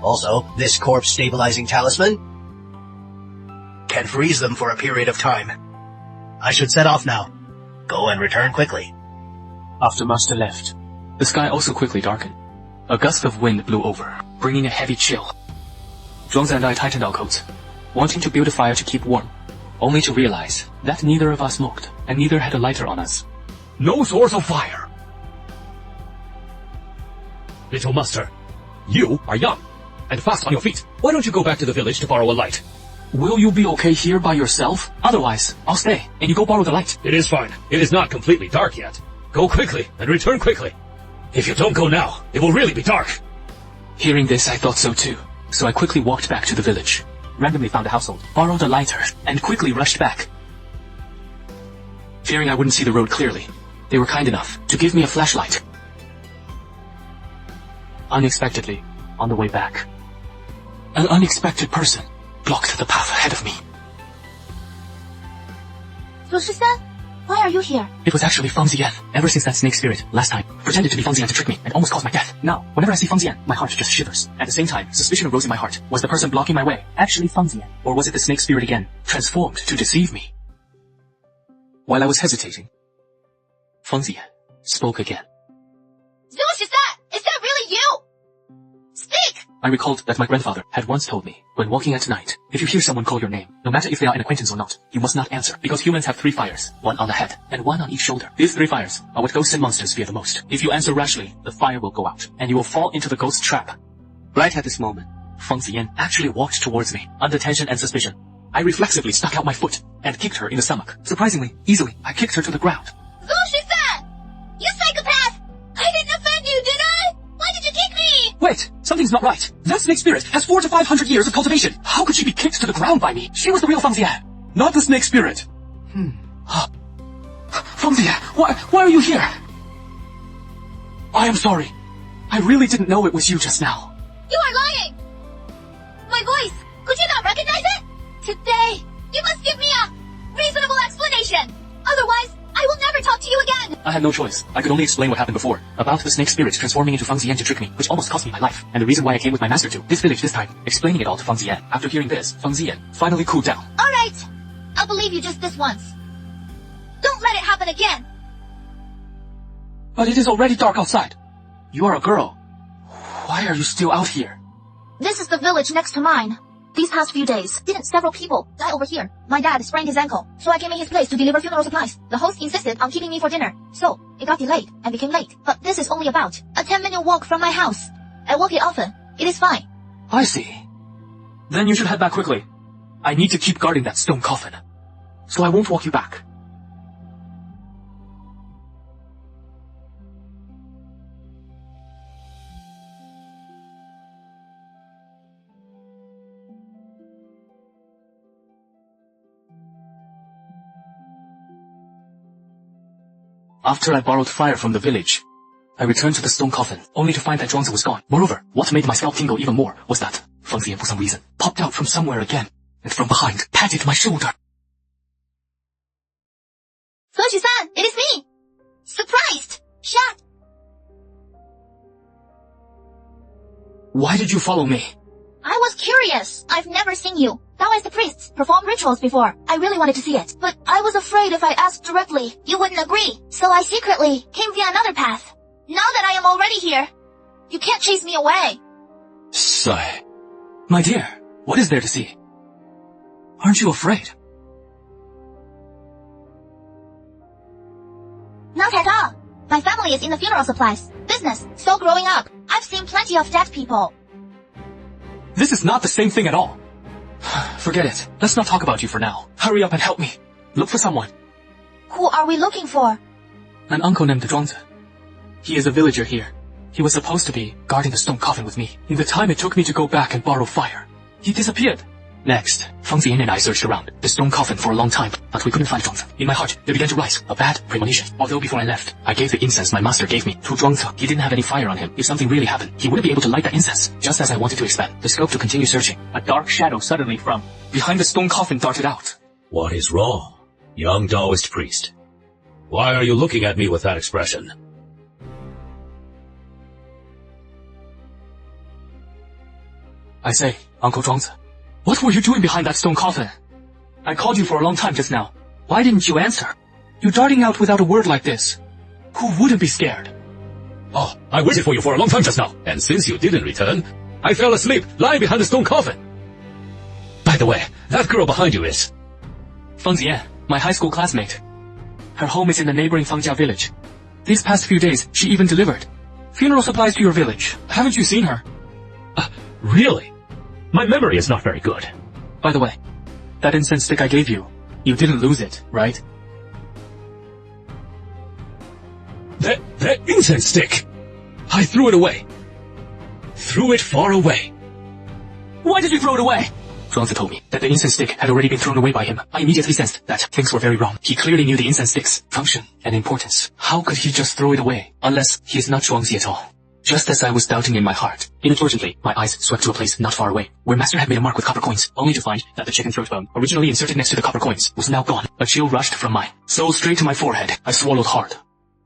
Also, this corpse stabilizing talisman can freeze them for a period of time. I should set off now. Go and return quickly. After Master left, the sky also quickly darkened. A gust of wind blew over, bringing a heavy chill. Zhuangzi and I tightened our coats, wanting to build a fire to keep warm, only to realize that neither of us smoked, and neither had a lighter on us. No source of fire. Little Master, you are young and fast on your feet. Why don't you go back to the village to borrow a light? Will you be okay here by yourself? Otherwise, I'll stay, and you go borrow the light. It is fine. It is not completely dark yet. Go quickly and return quickly. If you don't go now, it will really be dark. Hearing this, I thought so too, so I quickly walked back to the village, randomly found a household, borrowed a lighter, and quickly rushed back. Fearing I wouldn't see the road clearly, they were kind enough to give me a flashlight. Unexpectedly, on the way back, an unexpected person blocked the path ahead of me. Zushi-san, why are you here? It was actually Feng Ziyan. Ever since that snake spirit, last time, pretended to be Feng Ziyan to trick me and almost caused my death. Now, whenever I see Feng Ziyan, my heart just shivers. At the same time, suspicion arose in my heart. Was the person blocking my way actually Feng Ziyan? Or was it the snake spirit again, transformed to deceive me? While I was hesitating, Feng Ziyan spoke again. Zushi-san, is that really you? Speak! I recalled that my grandfather had once told me, when walking at night, if you hear someone call your name, no matter if they are an acquaintance or not, you must not answer, because humans have 3 fires, 1 on the head, and 1 on each shoulder. These 3 fires are what ghosts and monsters fear the most. If you answer rashly, the fire will go out, and you will fall into the ghost trap. Right at this moment, Feng Ziyan actually walked towards me, under tension and suspicion. I reflexively stuck out my foot, and kicked her in the stomach. Surprisingly, easily, I kicked her to the ground. Zushi-san! You psychopath! I didn't offend you, did I? Why did you kick me? Wait, something's not right. That snake spirit has 400 to 500 years of cultivation. How could she be kicked to the ground by me? She was the real Feng Ziyan, not the snake spirit. Feng Ziyan, why are you here? I am sorry. I really didn't know it was you just now. You are lying! My voice! Could you not recognize it? Today, you must give me a reasonable explanation. Otherwise, I will never talk to you again. I had no choice. I could only explain what happened before, about the snake spirit transforming into Feng Ziyan to trick me, which almost cost me my life, and the reason why I came with my master to this village this time, explaining it all to Feng Ziyan. After hearing this, Feng Ziyan finally cooled down. Alright, I'll believe you just this once. Don't let it happen again. But it is already dark outside. You are a girl. Why are you still out here? This is the village next to mine. These past few days, didn't several people die over here? My dad sprained his ankle, so I came in his place to deliver funeral supplies. The host insisted on keeping me for dinner, so it got delayed and became late. But this is only about a 10-minute walk from my house. I walk it often. It is fine. I see. Then you should head back quickly. I need to keep guarding that stone coffin, so I won't walk you back. After I borrowed fire from the village, I returned to the stone coffin, only to find that Zhuangzi was gone. Moreover, what made my scalp tingle even more was that Feng Ziyan, for some reason, popped out from somewhere again, and from behind, patted my shoulder. Zushi-san, it is me! Surprised! Shocked! Why did you follow me? I was curious. I've never seen you. Taoist priests perform rituals before. I really wanted to see it. But I was afraid if I asked directly, you wouldn't agree. So I secretly came via another path. Now that I am already here, you can't chase me away. Sigh. My dear, what is there to see? Aren't you afraid? Not at all. family is in the funeral supplies business, so growing up, I've seen plenty of dead people. This is not the same thing at all. Forget it. Let's not talk about you for now. Hurry up and help me. Look for someone. Who are we looking for? An uncle named Zhuangzi. He is a villager here. He was supposed to be guarding the stone coffin with me. In the time it took me to go back and borrow fire, he disappeared. Next, Fang Ziyan and I searched around the stone coffin for a long time, but we couldn't find Zhuangzi. In my heart, there began to rise a bad premonition. Although before I left, I gave the incense my master gave me to Zhuangzi. He didn't have any fire on him. If something really happened, he wouldn't be able to light that incense. Just as I wanted to expand the scope to continue searching, a dark shadow suddenly from behind the stone coffin darted out. What is wrong, young Taoist priest? Why are you looking at me with that expression? I say, Uncle Zhuangzi, what were you doing behind that stone coffin? I called you for a long time just now. Why didn't you answer? You're darting out without a word like this. Who wouldn't be scared? Oh, I waited for you for a long time just now, and since you didn't return, I fell asleep lying behind the stone coffin. By the way, that girl behind you is... Fang Ziyan, my high school classmate. Her home is in the neighboring Fangjia village. These past few days, she even delivered funeral supplies to your village. Haven't you seen her? Really? My memory is not very good. By the way, that incense stick I gave you, you didn't lose it, right? That incense stick! I threw it away. Threw it far away. Why did you throw it away? Zhuangzi told me that the incense stick had already been thrown away by him. I immediately sensed that things were very wrong. He clearly knew the incense stick's function and importance. How could he just throw it away? Unless he is not Zhuangzi at all. Just as I was doubting in my heart, inadvertently, my eyes swept to a place not far away, where Master had made a mark with copper coins, only to find that the chicken throat bone, originally inserted next to the copper coins, was now gone. A chill rushed from my soul straight to my forehead. I swallowed hard,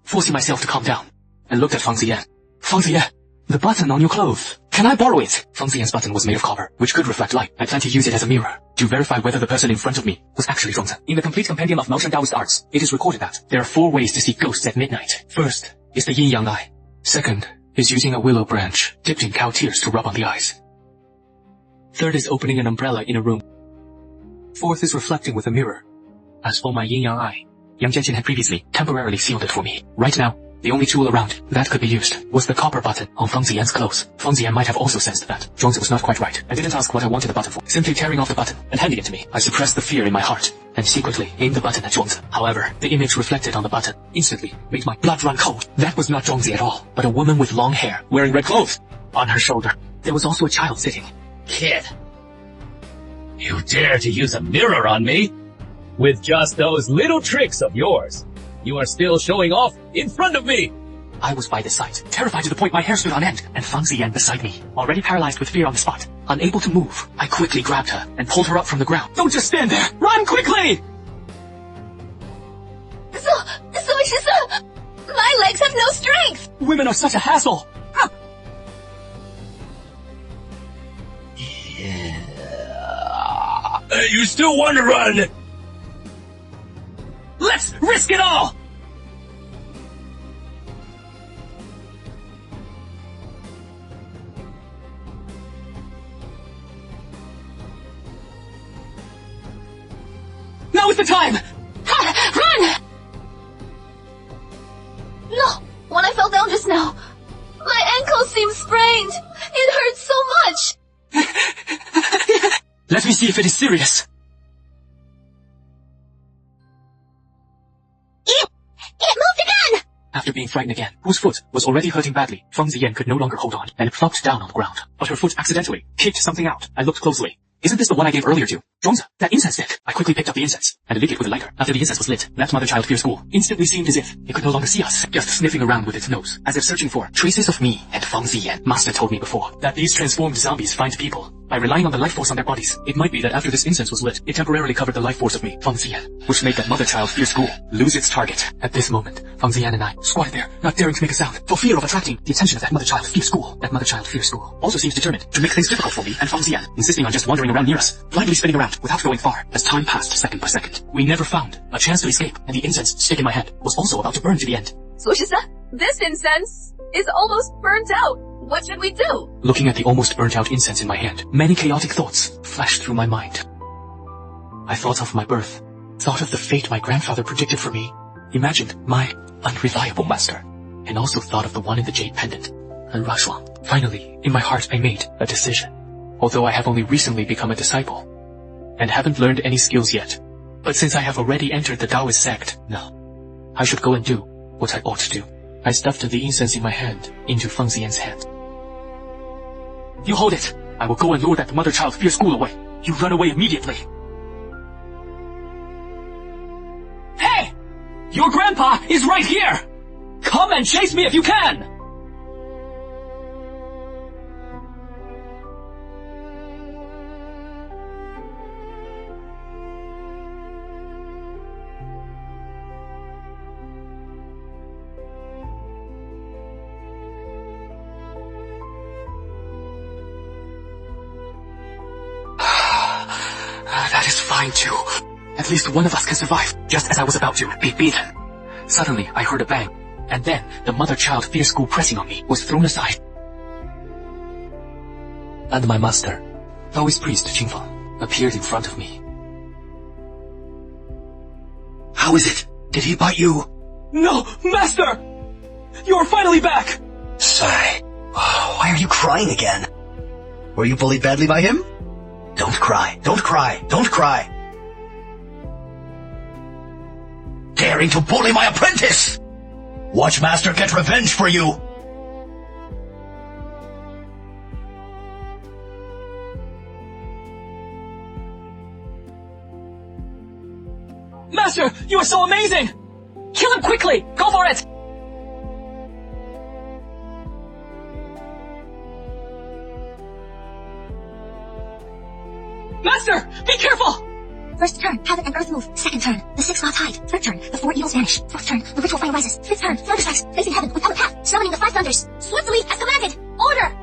forcing myself to calm down, and looked at Fang Ziyan. Fang Ziyan, the button on your clothes. Can I borrow it? Fang Ziyan's button was made of copper, which could reflect light. I planned to use it as a mirror, to verify whether the person in front of me was actually Zhuangzi. In the complete compendium of Maoshan Taoist arts, it is recorded that there are 4 ways to see ghosts at midnight. First is the yin-yang eye. Second is using a willow branch dipped in cow tears to rub on the eyes. Third is opening an umbrella in a room. Fourth is reflecting with a mirror. As for my yin-yang eye, Yang Jianqin had previously temporarily sealed it for me. Right now, the only tool around that could be used was the copper button on Fang Ziyan's clothes. Fang Ziyan might have also sensed that Zhuangzi was not quite right. I didn't ask what I wanted the button for, simply tearing off the button and handing it to me. I suppressed the fear in my heart and secretly aimed the button at Zhuangzi. However, the image reflected on the button instantly made my blood run cold. That was not Zhuangzi at all, but a woman with long hair, wearing red clothes. On her shoulder, there was also a child sitting. Kid, you dare to use a mirror on me? With just those little tricks of yours, you are still showing off in front of me. I was by the sight, terrified to the point my hair stood on end, and Fang Ziyan beside me, already paralyzed with fear on the spot. Unable to move, I quickly grabbed her and pulled her up from the ground. Don't just stand there! Run quickly! My legs have no strength! Women are such a hassle! You still want to run? Let's risk it all! Now is the time! Run! No! When I fell down just now, my ankle seems sprained. It hurts so much. Let me see if it is serious. It moved again! After being frightened again, whose foot was already hurting badly, Fang Ziyan could no longer hold on, and it flopped down on the ground. But her foot accidentally kicked something out. I looked closely. Isn't this the one I gave earlier to Zhuangzi? That incense stick. I quickly picked up the incense and lit it with a lighter. After the incense was lit, that mother-child fear school instantly seemed as if it could no longer see us, just sniffing around with its nose, as if searching for traces of me and Fang Ziyan. Master told me before that these transformed zombies find people by relying on the life force on their bodies. It might be that after this incense was lit, it temporarily covered the life force of me, Fang Ziyan, which made that mother-child fear school lose its target. At this moment, Fang Ziyan and I squatted there, not daring to make a sound, for fear of attracting the attention of that mother-child fear school. That mother-child fear school also seems determined to make things difficult for me and Fang Ziyan, insisting on just wandering around near us, blindly spinning around without going far. As time passed second by second, we never found a chance to escape, and the incense stick in my hand was also about to burn to the end. This incense is almost burnt out. What should we do? Looking at the almost burnt out incense in my hand, many chaotic thoughts flashed through my mind. I thought of my birth, thought of the fate my grandfather predicted for me, imagined my unreliable master, and also thought of the one in the jade pendant, and Rashuang. Finally, in my heart I made a decision. Although I have only recently become a disciple, and haven't learned any skills yet. But since I have already entered the Taoist sect, now, I should go and do what I ought to do. I stuffed the incense in my hand into Feng Xian's hand. You hold it! I will go and lure that mother-child fierce school away. You run away immediately. Hey! Your grandpa is right here! Come and chase me if you can! That is fine too. At least one of us can survive, just as I was about to be beaten. Suddenly, I heard a bang, and then the mother-child fierce school pressing on me was thrown aside. And my master, Taoist priest Qingfeng, appeared in front of me. How is it? Did he bite you? No, master! You're finally back! Sai, why are you crying again? Were you bullied badly by him? Don't cry, don't cry, don't cry. Daring to bully my apprentice! Watch Master get revenge for you! Master, you are so amazing! Kill him quickly! Go for it! Master, be careful! First turn, heaven and earth move. Second turn, the 6 law tide. Third turn, the 4 evils vanish. Fourth turn, the ritual fire rises. Fifth turn, thunder strikes, facing heaven without a path, summoning the 5 thunders. Swiftly as commanded. Order!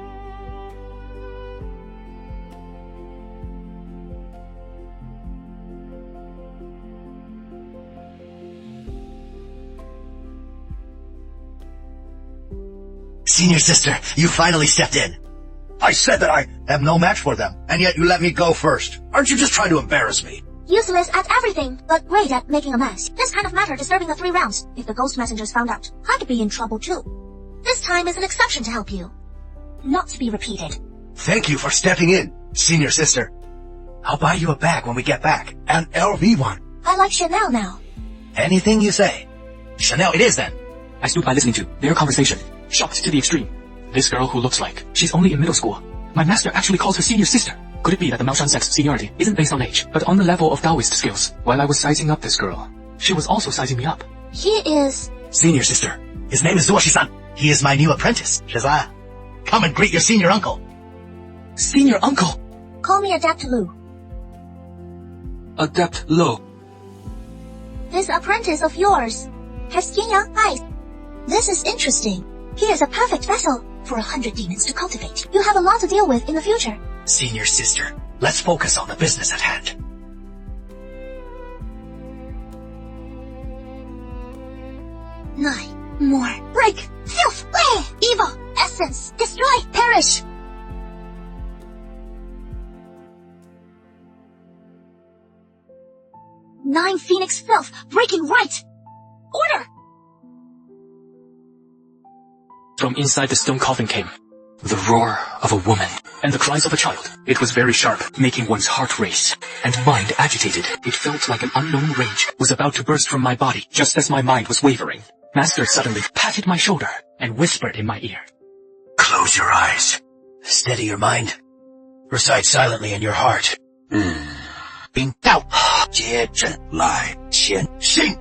Senior sister, you finally stepped in. I said that I am no match for them, and yet you let me go first. Aren't you just trying to embarrass me? Useless at everything, but great at making a mess. This kind of matter disturbing the 3 rounds. If the ghost messengers found out, I'd be in trouble too. This time is an exception to help you. Not to be repeated. Thank you for stepping in, senior sister. I'll buy you a bag when we get back. An LV one. I like Chanel now. Anything you say. Chanel it is then. I stood by listening to their conversation, shocked to the extreme. This girl who looks like she's only in middle school. My master actually calls her senior sister. Could it be that the Maoshan sect's seniority isn't based on age, but on the level of Taoist skills? While I was sizing up this girl, she was also sizing me up. He is... Senior sister. His name is Zuoshi-san. He is my new apprentice, Shazaya. Come and greet your senior uncle. Senior uncle? Call me Adept Lu. Adept Lu. This apprentice of yours has yin-yang eyes. This is interesting. He is a perfect vessel for 100 demons to cultivate. You have a lot to deal with in the future. Senior sister, let's focus on the business at hand. Nine more. Break! Filth! Evil! Essence! Destroy! Perish! Nine Phoenix filth! Breaking right! Order! From inside the stone coffin came the roar of a woman and the cries of a child. It was very sharp, making one's heart race and mind agitated. It felt like an unknown rage was about to burst from my body just as my mind was wavering. Master suddenly patted my shoulder and whispered in my ear. Close your eyes. Steady your mind. Recite silently in your heart. 禀道接朕来前行.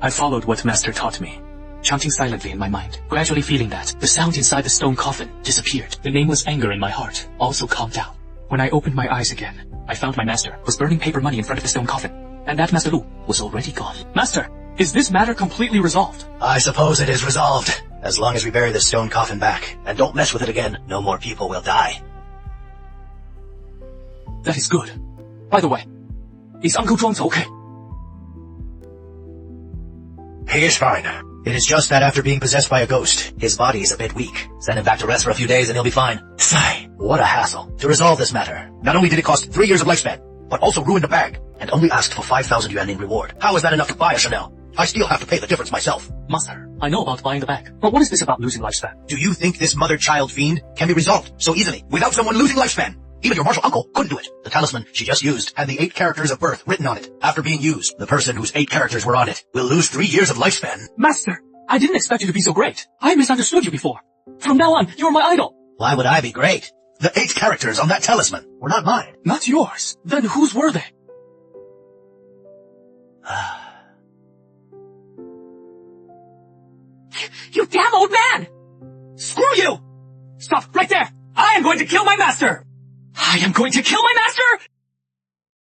I followed what Master taught me, chanting silently in my mind, gradually feeling that the sound inside the stone coffin disappeared. The nameless anger in my heart also calmed down. When I opened my eyes again, I found my master was burning paper money in front of the stone coffin, and that Master Lu was already gone. Master, is this matter completely resolved? I suppose it is resolved. As long as we bury the stone coffin back, and don't mess with it again, no more people will die. That is good. By the way, is Uncle Zhuangzi okay? He is fine. It is just that after being possessed by a ghost, his body is a bit weak. Send him back to rest for a few days and he'll be fine. Sigh, what a hassle. To resolve this matter, not only did it cost 3 years of lifespan, but also ruined the bag, and only asked for 5,000 yuan in reward. How is that enough to buy a Chanel? I still have to pay the difference myself. Master, I know about buying the bag. But what is this about losing lifespan? Do you think this mother-child fiend can be resolved so easily without someone losing lifespan? Even your martial uncle couldn't do it. The talisman she just used had the 8 characters of birth written on it. After being used, the person whose 8 characters were on it will lose 3 years of lifespan. Master, I didn't expect you to be so great. I misunderstood you before. From now on, you're my idol. Why would I be great? The 8 characters on that talisman were not mine. Not yours. Then whose were they? You damn old man! Screw you! Stop right there! I am going to kill my master! I am going to kill my master!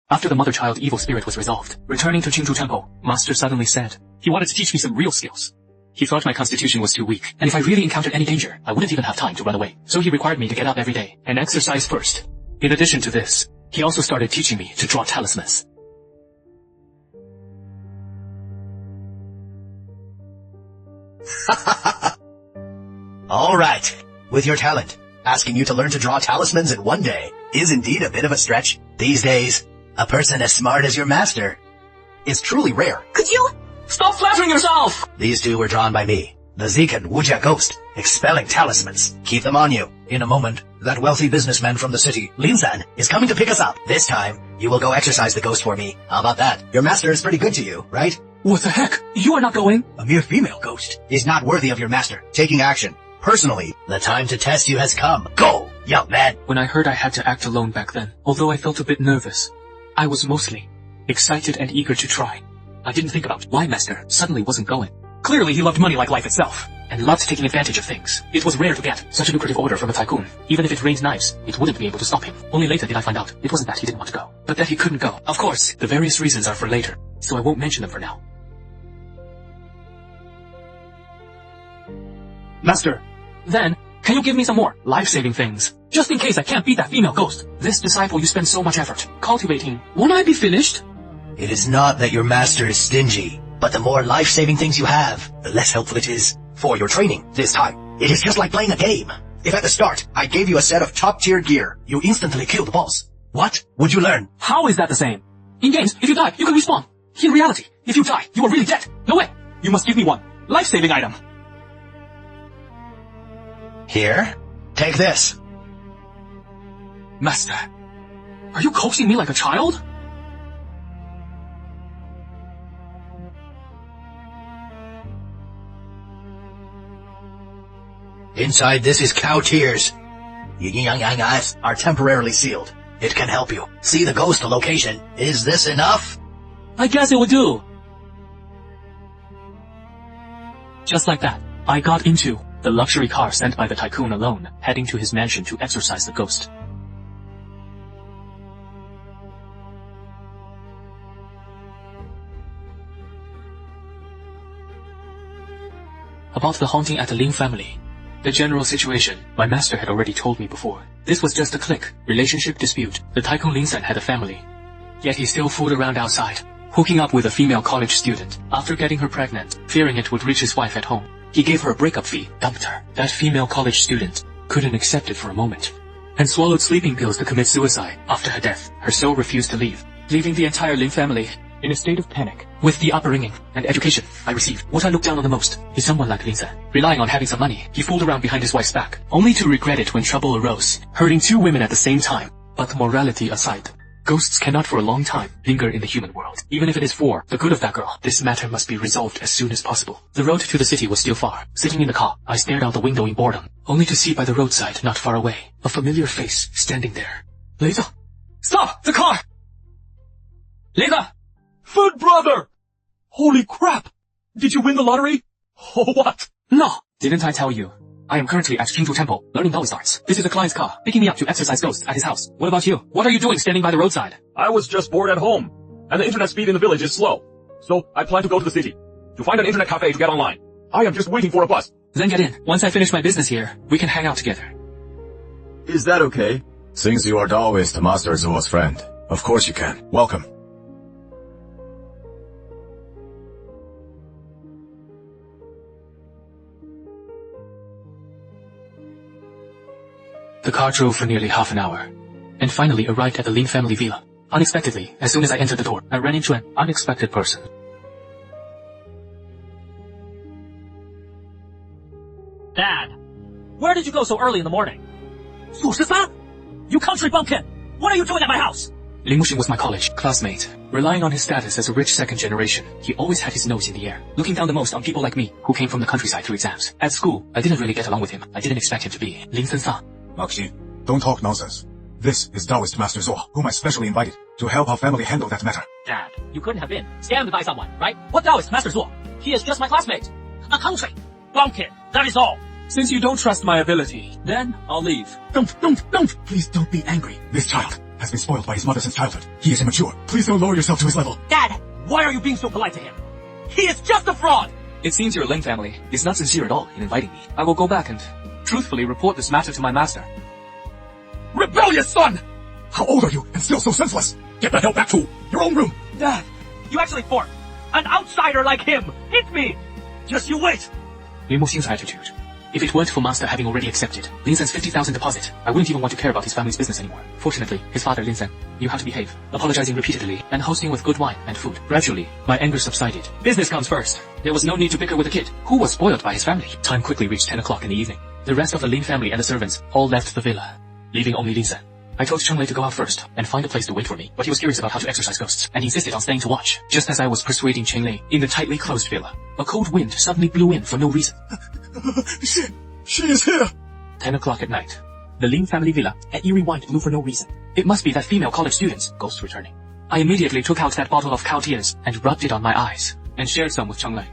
After the mother-child evil spirit was resolved, returning to Qingzhou Temple, Master suddenly said he wanted to teach me some real skills. He thought my constitution was too weak, and if I really encountered any danger, I wouldn't even have time to run away. So he required me to get up every day and exercise first. In addition to this, he also started teaching me to draw talismans. All right. With your talent, asking you to learn to draw talismans in one day is indeed a bit of a stretch. These days, a person as smart as your master is truly rare. Could you? Stop flattering yourself! These 2 were drawn by me, the Zikan Wujia ghost, expelling talismans. Keep them on you. In a moment, that wealthy businessman from the city, Lin-san, is coming to pick us up. This time, you will go exercise the ghost for me. How about that? Your master is pretty good to you, right? What the heck? You are not going? A mere female ghost is not worthy of your master. Taking action. Personally, the time to test you has come. Go, young man! When I heard I had to act alone back then, although I felt a bit nervous, I was mostly excited and eager to try. I didn't think about why Master suddenly wasn't going. Clearly he loved money like life itself, and loved taking advantage of things. It was rare to get such a lucrative order from a tycoon. Even if it rained knives, it wouldn't be able to stop him. Only later did I find out it wasn't that he didn't want to go, but that he couldn't go. Of course, the various reasons are for later, so I won't mention them for now. Master, then, can you give me some more life-saving things? Just in case I can't beat that female ghost. This disciple you spend so much effort cultivating, won't I be finished? It is not that your master is stingy, but the more life-saving things you have, the less helpful it is for your training this time. It is just like playing a game. If at the start, I gave you a set of top-tier gear, you instantly kill the boss. What would you learn? How is that the same? In games, if you die, you can respawn. In reality, if you die, you are really dead. No way. You must give me one life-saving item. Here, take this. Master, are you coaxing me like a child? Inside this is cow tears. Yin Yang eyes are temporarily sealed. It can help you see the ghost location. Is this enough? I guess it will do. Just like that, I got into the luxury car sent by the tycoon alone, heading to his mansion to exorcise the ghost. About the haunting at the Lin family. The general situation, my master had already told me before. This was just a clique, relationship dispute. The tycoon Lin-san had a family. Yet he still fooled around outside, hooking up with a female college student. After getting her pregnant, fearing it would reach his wife at home, he gave her a breakup fee, dumped her. That female college student couldn't accept it for a moment, and swallowed sleeping pills to commit suicide. After her death, her soul refused to leave, leaving the entire Lin family in a state of panic. With the upbringing and education I received, what I look down on the most is someone like Lin-san. Relying on having some money, he fooled around behind his wife's back, only to regret it when trouble arose, hurting 2 women at the same time. But morality aside, ghosts cannot for a long time linger in the human world. Even if it is for the good of that girl, this matter must be resolved as soon as possible. The road to the city was still far. Sitting in the car, I stared out the window in boredom, only to see by the roadside, not far away, a familiar face standing there. Lisa! Stop! The car! Lisa! Food brother! Holy crap! Did you win the lottery? Oh, what? No! Didn't I tell you? I am currently at Qingzhou Temple, learning Taoist arts. This is a client's car, picking me up to exorcise ghosts at his house. What about you? What are you doing standing by the roadside? I was just bored at home, and the internet speed in the village is slow. So I plan to go to the city, to find an internet cafe to get online. I am just waiting for a bus. Then get in. Once I finish my business here, we can hang out together. Is that okay? Since you are Taoist Master Zuo's friend, of course you can. Welcome. The car drove for nearly half an hour, and finally arrived at the Lin family villa. Unexpectedly, as soon as I entered the door, I ran into an unexpected person. did you go so early in the morning? 43? You country bumpkin! What are you doing at my house? Ling Wuxin was my college classmate. Relying on his status as a rich second generation, he always had his nose in the air, looking down the most on people like me who came from the countryside through exams. At school, I didn't really get along with him. I didn't expect him to be Lin Sensa. Maxine, don't talk nonsense. This is Taoist Master Zuo, whom I specially invited to help our family handle that matter. Dad, you couldn't have been scammed by someone, right? What Taoist Master Zuo? He is just my classmate. A country bumpkin, that is all. Since you don't trust my ability, then I'll leave. Don't! Please don't be angry. This child has been spoiled by his mother since childhood. He is immature. Please don't lower yourself to his level. Dad, why are you being so polite to him? He is just a fraud! It seems your Lin family is not sincere at all in inviting me. I will go back and truthfully report this matter to my master. Rebellious son! How old are you and still so senseless? Get the hell back to your own room. Dad, you actually fought. An outsider like him hit me! Just you wait! Lin Wuxin's attitude. If it weren't for Master having already accepted Lin Sen's 50,000 deposit, I wouldn't even want to care about his family's business anymore. Fortunately, his father Lin Sen knew how to behave, apologizing repeatedly and hosting with good wine and food. Gradually, my anger subsided. Business comes first. There was no need to bicker with a kid who was spoiled by his family. Time quickly reached 10 o'clock in the evening. The rest of the Lin family and the servants all left the villa, leaving only Lin Sen. I told Cheng Lei to go out first and find a place to wait for me, but he was curious about how to exorcise ghosts and he insisted on staying to watch. Just as I was persuading Cheng Lei in the tightly closed villa, a cold wind suddenly blew in for no reason. She is here! 10 o'clock at night. The Lin family villa at eerie wind blew for no reason. It must be that female college student's ghost returning. I immediately took out that bottle of cow tears and rubbed it on my eyes and shared some with Cheng Lei.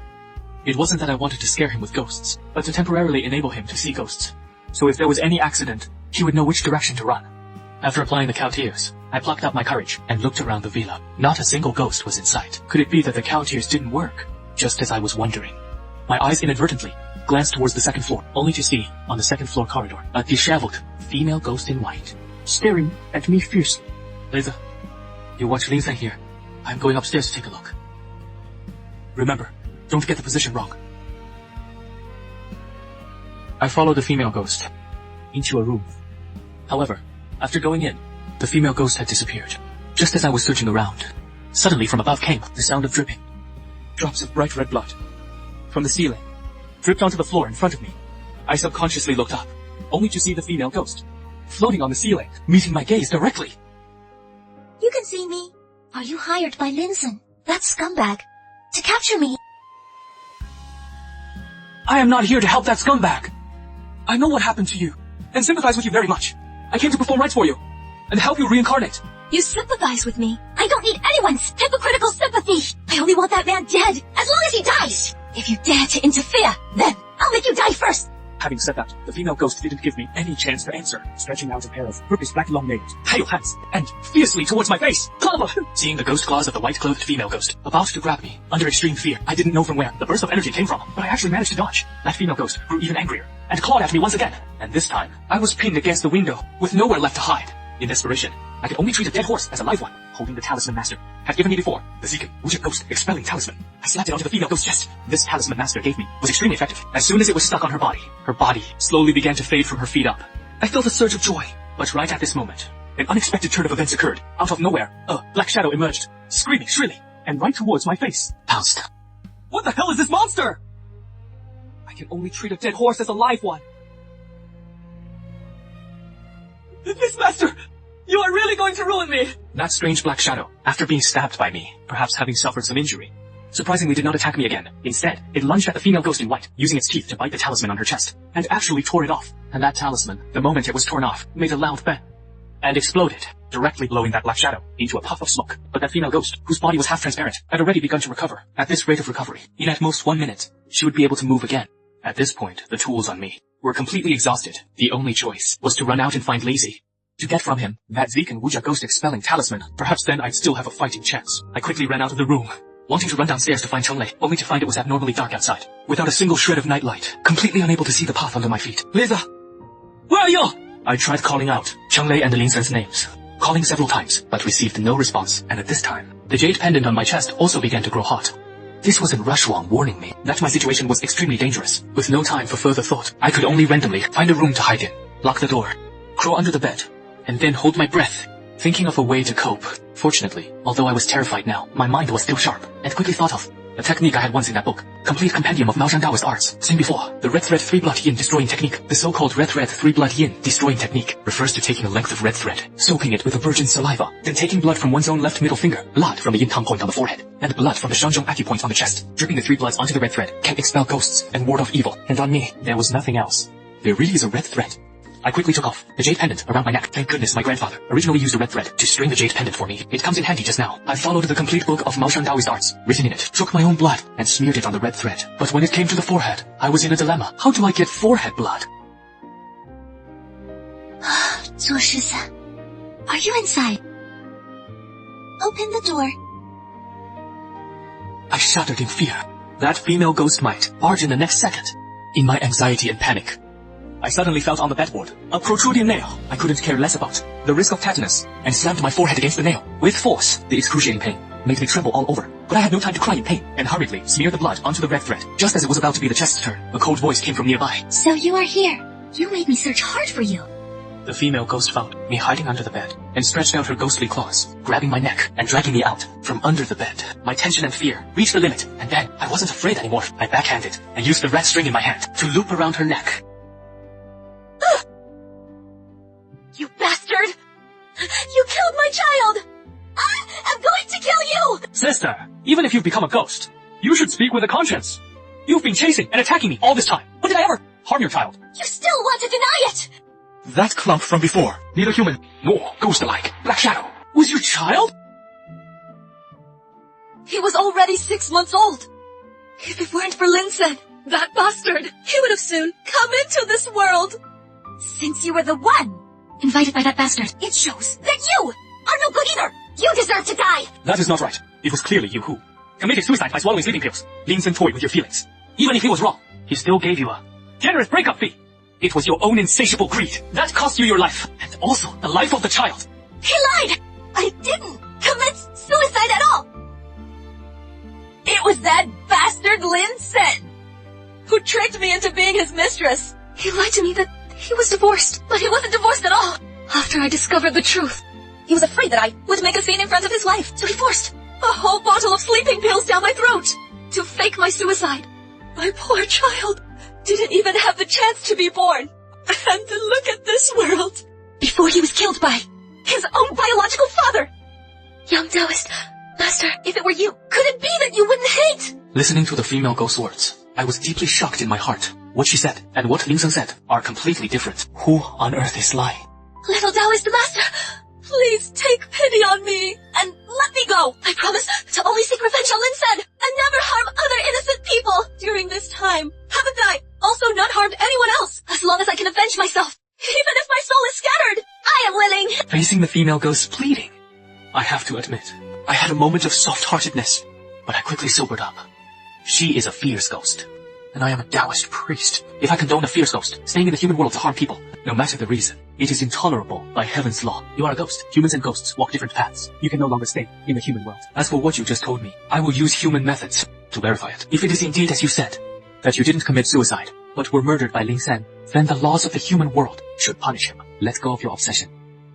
It wasn't that I wanted to scare him with ghosts, but to temporarily enable him to see ghosts. So if there was any accident, he would know which direction to run. After applying the cow tears, I plucked up my courage and looked around the villa. Not a single ghost was in sight. Could it be that the cow tears didn't work? Just as I was wondering, my eyes inadvertently glanced towards the second floor, only to see, on the second floor corridor, a disheveled female ghost in white, staring at me fiercely. Lisa, you watch Lin Sen here. I'm going upstairs to take a look. Remember, don't get the position wrong. I followed the female ghost into a room. However, after going in, the female ghost had disappeared. Just as I was searching around, suddenly from above came the sound of dripping. Drops of bright red blood from the ceiling dripped onto the floor in front of me. I subconsciously looked up, only to see the female ghost floating on the ceiling, meeting my gaze directly. You can see me. Are you hired by Lin Sen, that scumbag, to capture me? I am not here to help that scumbag. I know what happened to you, and sympathize with you very much. I came to perform rites for you, and help you reincarnate. You sympathize with me? I don't need anyone's hypocritical sympathy. I only want that man dead, as long as he dies. If you dare to interfere, then I'll make you die first. Having said that, the female ghost didn't give me any chance to answer, stretching out a pair of purplish black long nails, pale hands, and fiercely towards my face. Seeing the ghost claws of the white-clothed female ghost about to grab me, under extreme fear, I didn't know from where the burst of energy came from, but I actually managed to dodge. That female ghost grew even angrier, and clawed at me once again. And this time, I was pinned against the window, with nowhere left to hide. In desperation, I could only treat a dead horse as a live one, holding the talisman master had given me before, the Zekin, Wuja ghost expelling talisman. I slapped it onto the female ghost's chest. This talisman master gave me was extremely effective. As soon as it was stuck on her body slowly began to fade from her feet up. I felt a surge of joy, but right at this moment, an unexpected turn of events occurred. Out of nowhere, a black shadow emerged, screaming shrilly, and right towards my face. Pounced. What the hell is this monster? I can only treat a dead horse as a live one. This master! You are really going to ruin me! That strange black shadow, after being stabbed by me, perhaps having suffered some injury, surprisingly did not attack me again. Instead, it lunged at the female ghost in white, using its teeth to bite the talisman on her chest, and actually tore it off. And that talisman, the moment it was torn off, made a loud bang, and exploded, directly blowing that black shadow into a puff of smoke. But that female ghost, whose body was half transparent, had already begun to recover. At this rate of recovery, in at most 1 minute, she would be able to move again. At this point, the tools on me were completely exhausted. The only choice was to run out and find Lazy. To get from him that Zekin Wuja ghost expelling talisman, perhaps then I'd still have a fighting chance. I quickly ran out of the room, wanting to run downstairs to find Cheng Lei, only to find it was abnormally dark outside, without a single shred of nightlight, completely unable to see the path under my feet. Lisa! Where are you? I tried calling out Cheng Lei and Lin Sen's names, calling several times, but received no response, and at this time, the jade pendant on my chest also began to grow hot. This was in Rushwang warning me that my situation was extremely dangerous. With no time for further thought, I could only randomly find a room to hide in, lock the door, crawl under the bed, and then hold my breath, thinking of a way to cope. Fortunately, although I was terrified now, my mind was still sharp, and quickly thought of A technique I had once in that book. Complete compendium of Maoshan Taoist arts. Seen before. The red thread 3 blood yin destroying technique. The so-called red thread 3 blood yin destroying technique refers to taking a length of red thread, soaking it with a virgin saliva, then taking blood from one's own left middle finger, blood from the yin tongue point on the forehead, and blood from the Shanzhong acupoint on the chest. Dripping the 3 bloods onto the red thread can expel ghosts and ward off evil. And on me, there was nothing else. There really is a red thread. I quickly took off the jade pendant around my neck. Thank goodness my grandfather originally used a red thread to string the jade pendant for me. It comes in handy just now. I followed the complete book of Maoshan Taoist arts. Written in it, took my own blood and smeared it on the red thread. But when it came to the forehead, I was in a dilemma. How do I get forehead blood? 做十三, are you inside? Open the door. I shuddered in fear. That female ghost might barge in the next second. In my anxiety and panic, I suddenly felt on the bedboard a protruding nail I couldn't care less about, the risk of tetanus, and slammed my forehead against the nail. With force, the excruciating pain made me tremble all over, but I had no time to cry in pain, and hurriedly smeared the blood onto the red thread. Just as it was about to be the chest's turn, a cold voice came from nearby. So you are here. You made me search hard for you. The female ghost found me hiding under the bed, and stretched out her ghostly claws, grabbing my neck and dragging me out from under the bed. My tension and fear reached the limit, and then I wasn't afraid anymore. I backhanded and used the red string in my hand to loop around her neck. You bastard! You killed my child! I'm going to kill you! Sister, even if you've become a ghost, you should speak with a conscience. You've been chasing and attacking me all this time. When did I ever harm your child? You still want to deny it! That clump from before, neither human nor ghost-alike, Black Shadow, was your child? He was already 6 months old. If it weren't for Lin Sen, that bastard, he would have soon come into this world. Since you were the one invited by that bastard, it shows that you are no good either. You deserve to die. That is not right. It was clearly you who committed suicide by swallowing sleeping pills. Lin Sen toyed with your feelings. Even if he was wrong, he still gave you a generous breakup fee. It was your own insatiable greed that cost you your life, and also the life of the child. He lied. I didn't commit suicide at all. It was that bastard Lin Sen who tricked me into being his mistress. He lied to me that he was divorced, but he wasn't divorced at all. After I discovered the truth, he was afraid that I would make a scene in front of his wife, so he forced a whole bottle of sleeping pills down my throat to fake my suicide. My poor child didn't even have the chance to be born. And to look at this world before he was killed by his own biological father. Young Taoist, Master, if it were you, could it be that you wouldn't hate? Listening to the female ghost's words, I was deeply shocked in my heart. What she said and what Ling Sen said are completely different. Who on earth is lying? Little Taoist Master, please take pity on me and let me go. I promise to only seek revenge on Lin Sen and never harm other innocent people during this time. Haven't I also not harmed anyone else? As long as I can avenge myself, even if my soul is scattered, I am willing. Facing the female ghost pleading, I have to admit, I had a moment of soft-heartedness, but I quickly sobered up. She is a fierce ghost, and I am a Taoist priest. If I condone a fierce ghost staying in the human world to harm people, no matter the reason, it is intolerable by heaven's law. You are a ghost. Humans and ghosts walk different paths. You can no longer stay in the human world. As for what you just told me, I will use human methods to verify it. If it is indeed as you said, that you didn't commit suicide, but were murdered by Lin Sen, then the laws of the human world should punish him. Let go of your obsession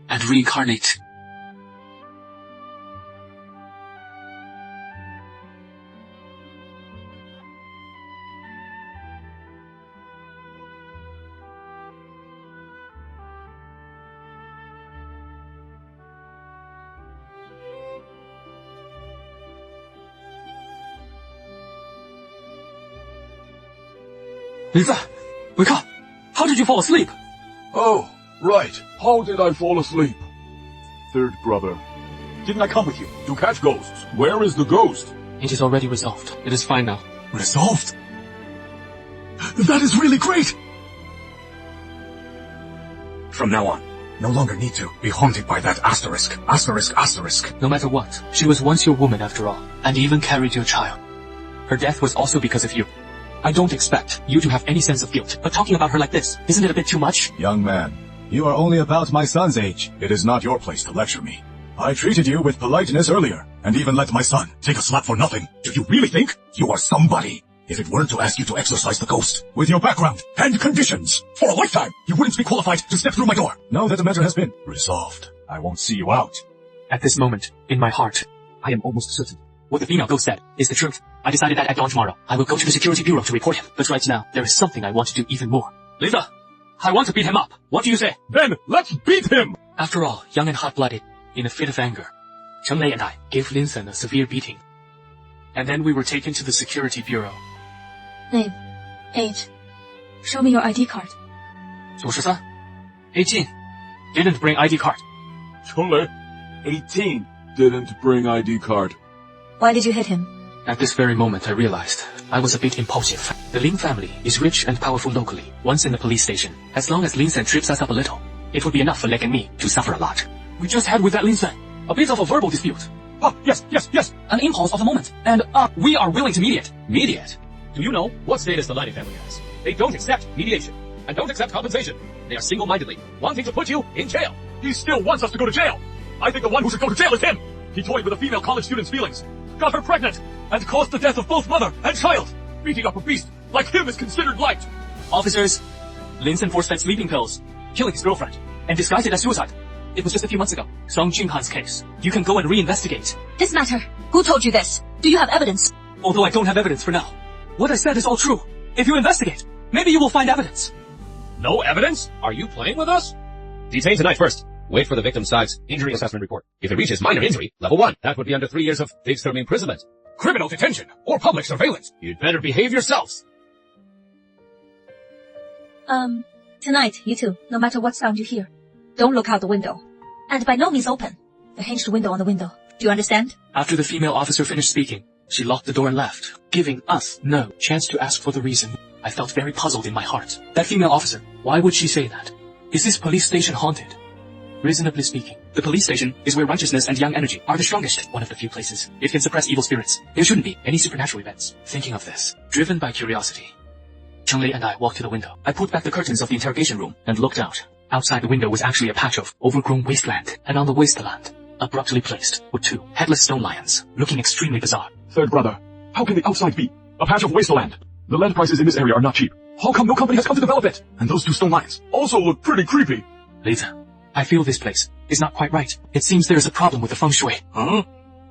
and reincarnate. Lisa, wake up! How did you fall asleep? Oh, right. How did I fall asleep? Third brother. Didn't I come with you to catch ghosts? Where is the ghost? It is already resolved. It is fine now. Resolved? That is really great! From now on, no longer need to be haunted by that asterisk. No matter what, she was once your woman after all, and even carried your child. Her death was also because of you. I don't expect you to have any sense of guilt, but talking about her like this, isn't it a bit too much? Young man, you are only about my son's age. It is not your place to lecture me. I treated you with politeness earlier, and even let my son take a slap for nothing. Do you really think you are somebody? If it weren't to ask you to exorcise the ghost, with your background and conditions, for a lifetime, you wouldn't be qualified to step through my door. Now that the matter has been resolved, I won't see you out. At this moment, in my heart, I am almost certain what the female ghost said is the truth. I decided that at dawn tomorrow, I will go to the security bureau to report him. But right now, there is something I want to do even more. Lisa, I want to beat him up. What do you say? Then, let's beat him! After all, young and hot-blooded, in a fit of anger, Cheng Lei and I gave Linson a severe beating. And then we were taken to the security bureau. Name, age. Show me your ID card. 93, 18. Didn't bring ID card. Cheng Lei, 18. Didn't bring ID card. Why did you hit him? At this very moment, I realized I was a bit impulsive. The Lin family is rich and powerful locally, once in the police station. As long as Linson trips us up a little, it would be enough for Leg and me to suffer a lot. We just had with that Linson a bit of a verbal dispute. Oh, yes. An impulse of the moment. And, we are willing to mediate. Mediate? Do you know what status the Lighting family has? They don't accept mediation. And don't accept compensation. They are single-mindedly wanting to put you in jail. He still wants us to go to jail. I think the one who should go to jail is him. He toyed with a female college student's feelings, got her pregnant, and caused the death of both mother and child. Beating up a beast like him is considered light. Officers, Linson force-fed sleeping pills, killing his girlfriend, and disguised it as suicide. It was just a few months ago. Song Junhan's case. You can go and reinvestigate. This matter. Who told you this? Do you have evidence? Although I don't have evidence for now. What I said is all true. If you investigate, maybe you will find evidence. No evidence? Are you playing with us? Detain tonight first. Wait for the victim's side's injury assessment report. If it reaches minor injury, level 1, that would be under 3 years of fixed term imprisonment. Criminal detention or public surveillance. You'd better behave yourselves. Tonight, you two, no matter what sound you hear, don't look out the window. And by no means open the hinged window on the window. Do you understand? After the female officer finished speaking, she locked the door and left, giving us no chance to ask for the reason. I felt very puzzled in my heart. That female officer, why would she say that? Is this police station haunted? Reasonably speaking, the police station is where righteousness and young energy are the strongest, one of the few places. It can suppress evil spirits. There shouldn't be any supernatural events. Thinking of this, driven by curiosity, Cheng Lei and I walked to the window. I pulled back the curtains of the interrogation room and looked out. Outside the window was actually a patch of overgrown wasteland, and on the wasteland, abruptly placed, were 2 headless stone lions, looking extremely bizarre. Third brother, how can the outside be a patch of wasteland? The land prices in this area are not cheap. How come no company has come to develop it? And those 2 stone lions also look pretty creepy. Later, I feel this place is not quite right. It seems there is a problem with the feng shui. Huh?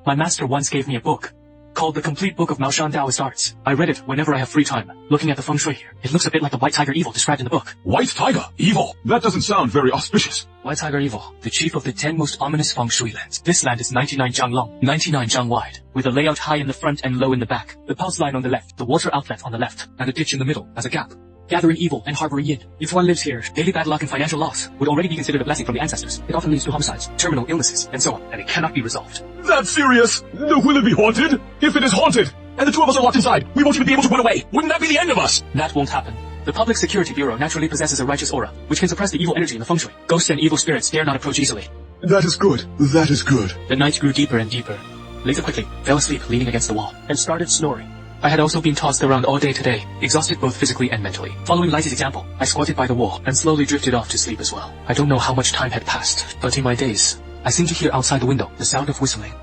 My master once gave me a book called The Complete Book of Maoshan Taoist Arts. I read it whenever I have free time. Looking at the feng shui here, it looks a bit like the white tiger evil described in the book. White tiger? Evil? That doesn't sound very auspicious. White tiger evil, the chief of the 10 most ominous feng shui lands. This land is 99 zhang long, 99 zhang wide, with a layout high in the front and low in the back. The pulse line on the left, the water outlet on the left, and a ditch in the middle as a gap. Gathering evil and harboring yin. If one lives here, daily bad luck and financial loss would already be considered a blessing from the ancestors. It often leads to homicides, terminal illnesses, and so on, and it cannot be resolved. That's serious. Will it be haunted? If it is haunted, and the 2 of us are locked inside, we won't even be able to run away. Wouldn't that be the end of us? That won't happen. The Public Security Bureau naturally possesses a righteous aura, which can suppress the evil energy in the feng shui. Ghosts and evil spirits dare not approach easily. That is good. That is good. The night grew deeper and deeper. Later quickly, fell asleep leaning against the wall, and started snoring. I had also been tossed around all day today, exhausted both physically and mentally. Following Lighty's example, I squatted by the wall and slowly drifted off to sleep as well. I don't know how much time had passed, but in my daze, I seemed to hear outside the window the sound of whistling,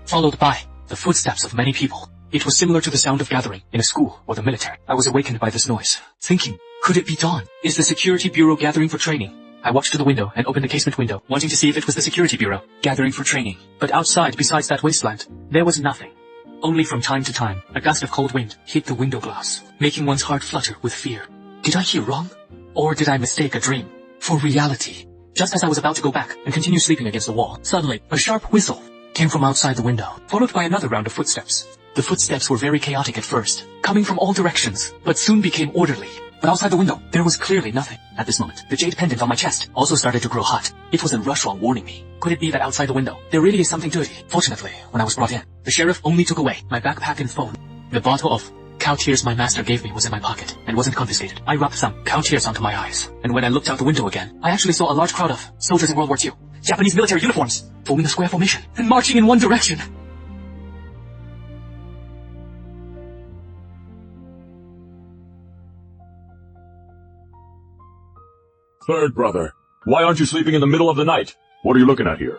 followed by the footsteps of many people. It was similar to the sound of gathering in a school or the military. I was awakened by this noise, thinking, could it be dawn? Is the Security Bureau gathering for training? I watched to the window and opened the casement window, wanting to see if it was the Security Bureau gathering for training. But outside, besides that wasteland, there was nothing. Only from time to time, a gust of cold wind hit the window glass, making one's heart flutter with fear. Did I hear wrong? Or did I mistake a dream for reality? Just as I was about to go back and continue sleeping against the wall, suddenly, a sharp whistle came from outside the window, followed by another round of footsteps. The footsteps were very chaotic at first, coming from all directions, but soon became orderly. But outside the window, there was clearly nothing. At this moment, the jade pendant on my chest also started to grow hot. It was a Rushwang warning me. Could it be that outside the window, there really is something dirty? Fortunately, when I was brought in, the sheriff only took away my backpack and phone. The bottle of cow tears my master gave me was in my pocket and wasn't confiscated. I rubbed some cow tears onto my eyes, and when I looked out the window again, I actually saw a large crowd of soldiers in World War II, Japanese military uniforms, forming a square formation and marching in one direction. Third brother, why aren't you sleeping in the middle of the night? What are you looking at here?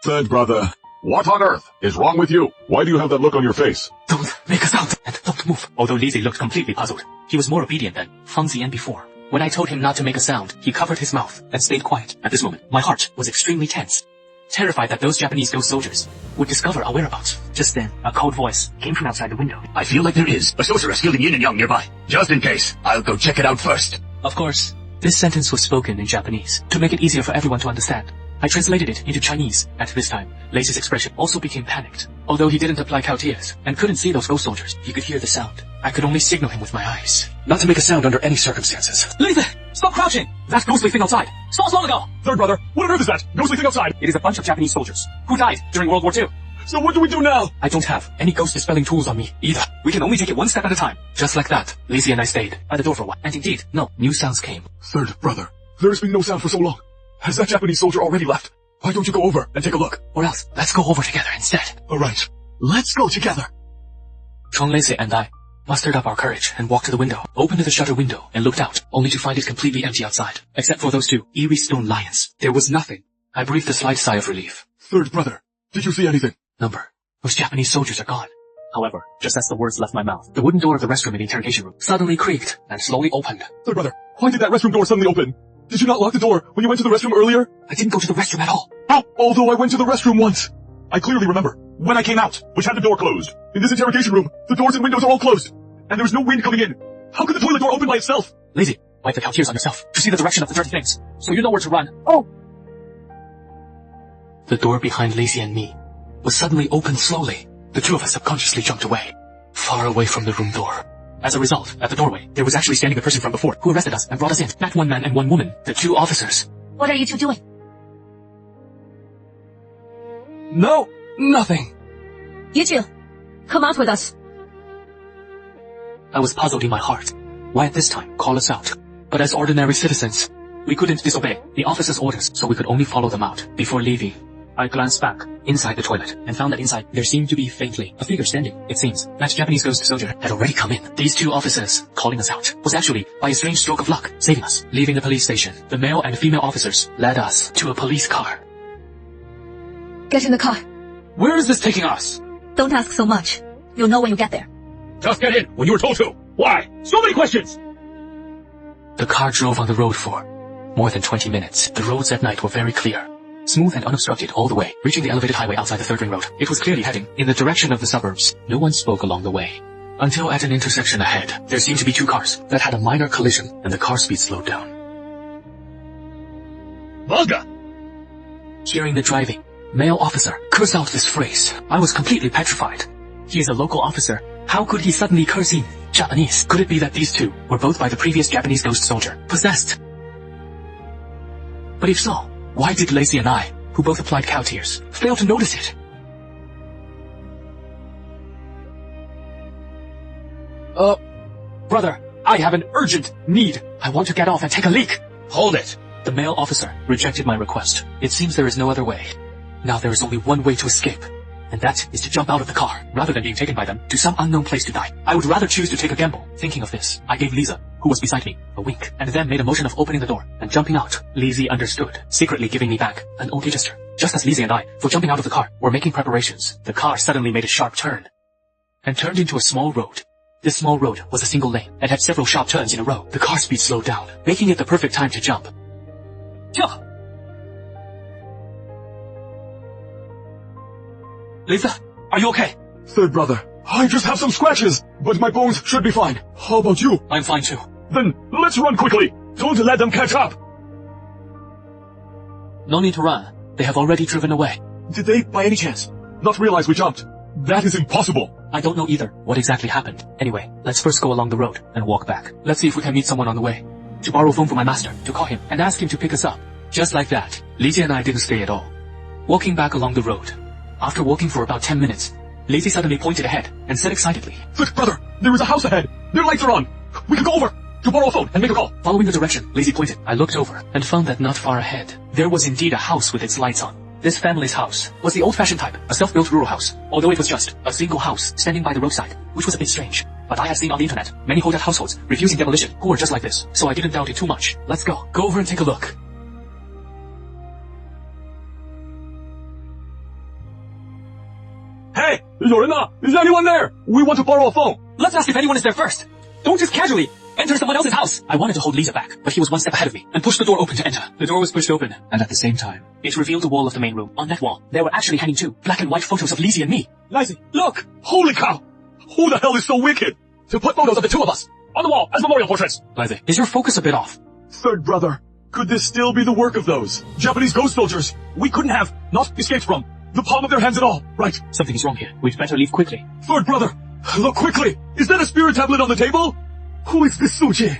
Third brother, what on earth is wrong with you? Why do you have that look on your face? Don't make a sound and don't move. Although Lizzie looked completely puzzled, he was more obedient than Feng Ziyan before. When I told him not to make a sound, he covered his mouth and stayed quiet. At this moment, my heart was extremely tense. terrified that those Japanese ghost soldiers would discover our whereabouts. Just then, a cold voice came from outside the window. I feel like there is a sorceress skilled in yin and yang nearby. Just in case, I'll go check it out first. Of course, this sentence was spoken in Japanese to make it easier for everyone to understand. I translated it into Chinese. At this time, Lacey's expression also became panicked. Although he didn't apply cow tears and couldn't see those ghost soldiers, he could hear the sound. I could only signal him with my eyes, not to make a sound under any circumstances. Lacey, stop crouching! That ghostly thing outside. Saw us long ago. Third brother, what on earth is that? Ghostly thing outside. It is a bunch of Japanese soldiers who died during World War II. So what do we do now? I don't have any ghost dispelling tools on me either. We can only take it one step at a time. Just like that, Lacey and I stayed by the door for a while. And indeed, no, new sounds came. Third brother, there has been no sound for so long. Has that Japanese soldier already left? Why don't you go over and take a look? Or else, let's go over together instead. Alright, let's go together. Chong Lacey and I mustered up our courage and walked to the window, opened the shutter window, and looked out, only to find it completely empty outside. Except for those two eerie stone lions. There was nothing. I breathed a slight sigh of relief. Third brother, did you see anything? Number. Those Japanese soldiers are gone. However, just as the words left my mouth, The wooden door of the restroom in the interrogation room suddenly creaked and slowly opened. Third brother, why did that restroom door suddenly open? Did you not lock the door when you went to the restroom earlier? I didn't go to the restroom at all. Although I went to the restroom once. I clearly remember when I came out, which had the door closed. In this interrogation room, the doors and windows are all closed, and there's no wind coming in. How could the toilet door open by itself? Lacey, wipe the cow tears on yourself to see the direction of the dirty things, so you know where to run. The door behind Lacey and me was suddenly opened slowly. The two of us subconsciously jumped away, far away from the room door. As a result, at the doorway, there was actually standing the person from before who arrested us and brought us in. That one man and one woman, the two officers. What are you two doing? No, nothing. You two, come out with us. I was puzzled in my heart. Why at this time call us out? But as ordinary citizens, we couldn't disobey the officers' orders, so we could only follow them out. Before leaving, I glanced back inside the toilet and found that inside there seemed to be faintly a figure standing. It seems that Japanese ghost soldier had already come in. These two officers calling us out was actually, by a strange stroke of luck, saving us. Leaving the police station, the male and female officers led us to a police car. Get in the car. Where is this taking us? Don't ask so much. You'll know when you get there. Just get in when you were told to. Why? So many questions! The car drove on the road for more than 20 minutes. The roads at night were very clear, smooth and unobstructed all the way, reaching the elevated highway outside the third ring road. It was clearly heading in the direction of the suburbs. No one spoke along the way, until at an intersection ahead, there seemed to be two cars that had a minor collision, and the car speed slowed down. Volga! Hearing the driving male officer curse out this phrase, I was completely petrified. He is a local officer. How could he suddenly curse in Japanese? Could it be that these two were both by the previous Japanese ghost soldier possessed? But if so, why did Lacey and I, who both applied cow tears, fail to notice it? Brother, I have an urgent need. I want to get off and take a leak. Hold it! The male officer rejected my request. It seems there is no other way. Now there is only one way to escape, and that is to jump out of the car, rather than being taken by them to some unknown place to die. I would rather choose to take a gamble. Thinking of this, I gave Lisa, who was beside me, a wink, and then made a motion of opening the door and jumping out. Lizzie understood, secretly giving me back an okay gesture. Just as Lizzie and I, for jumping out of the car, were making preparations, the car suddenly made a sharp turn and turned into a small road. This small road was a single lane and had several sharp turns in a row. The car speed slowed down, making it the perfect time to jump. Lisa, are you okay? Third brother, I just have some scratches, but my bones should be fine. How about you? I'm fine too. Then let's run quickly. Don't let them catch up. No need to run. They have already driven away. Did they, by any chance, not realize we jumped? That is impossible. I don't know either what exactly happened. Anyway, let's first go along the road and walk back. Let's see if we can meet someone on the way. To borrow a phone from my master, to call him and ask him to pick us up. Just like that, Lizzie and I didn't stay at all. Walking back along the road. After walking for about 10 minutes, Lizzie suddenly pointed ahead and said excitedly, "Look, brother, there is a house ahead. Their lights are on. We can go over to borrow a phone and make a call." Following the direction Lizzie pointed, I looked over and found that not far ahead, there was indeed a house with its lights on. This family's house was the old-fashioned type, a self-built rural house, although it was just a single house standing by the roadside, which was a bit strange. But I had seen on the internet many Hodat households refusing demolition who were just like this, so I didn't doubt it too much. Let's go over and take a look. Hey, Yorina, is anyone there? We want to borrow a phone. Let's ask if anyone is there first. Don't just casually Enter someone else's house! I wanted to hold Lisa back, but he was one step ahead of me and pushed the door open to enter. The door was pushed open, and at the same time, it revealed the wall of the main room. On that wall, there were actually hanging 2 black and white photos of Lizzie and me. Lizzie, look! Holy cow! Who the hell is so wicked? To put photos of the 2 of us on the wall as memorial portraits. Lizzie, is your focus a bit off? Third brother, could this still be the work of those Japanese ghost soldiers we couldn't have not escaped from? The palm of their hands at all, right? Something is wrong here. We'd better leave quickly. Third brother, look quickly! Is that a spirit tablet on the table? Who is this Suji?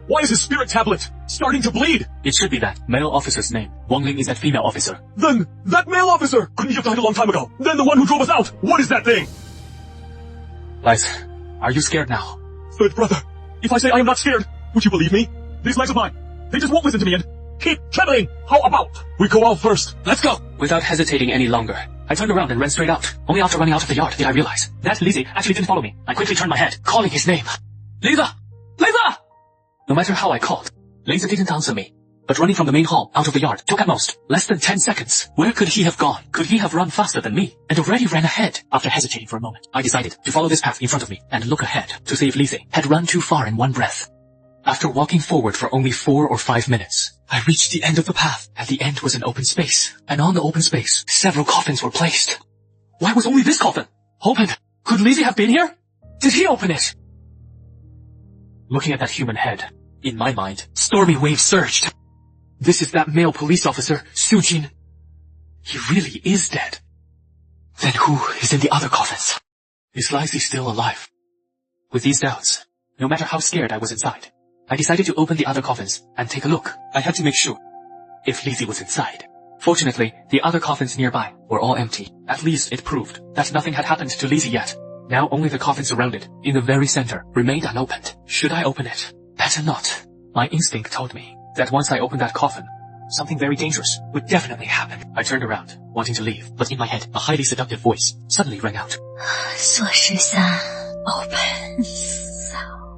Why is his spirit tablet starting to bleed? It should be that male officer's name. Wang Ling is that female officer. Then, that male officer! Couldn't he have died a long time ago? Then the one who drove us out! What is that thing? Liza, are you scared now? Third brother, if I say I am not scared, would you believe me? These legs of mine, they just won't listen to me and keep trembling. How about we go out first? Let's go! Without hesitating any longer, I turned around and ran straight out. Only after running out of the yard did I realize that Lizzie actually didn't follow me. I quickly turned my head, calling his name. Lisa! Lisa! No matter how I called, Lisa didn't answer me. But running from the main hall out of the yard took at most less than 10 seconds. Where could he have gone? Could he have run faster than me? And already ran ahead? After hesitating for a moment, I decided to follow this path in front of me and look ahead to see if Lizzie had run too far in one breath. After walking forward for only 4 or 5 minutes, I reached the end of the path. At the end was an open space, and on the open space, several coffins were placed. Why was only this coffin open? Could Lizzie have been here? Did he open it? Looking at that human head, in my mind, stormy waves surged. This is that male police officer, Sujin. He really is dead. Then who is in the other coffins? Is Lizzie still alive? With these doubts, no matter how scared I was inside, I decided to open the other coffins and take a look. I had to make sure if Lizzie was inside. Fortunately, the other coffins nearby were all empty. At least it proved that nothing had happened to Lizzie yet. Now only the coffin surrounded, in the very center, remained unopened. Should I open it? Better not. My instinct told me that once I opened that coffin, something very dangerous would definitely happen. I turned around, wanting to leave, but in my head, a highly seductive voice suddenly rang out. 说十三,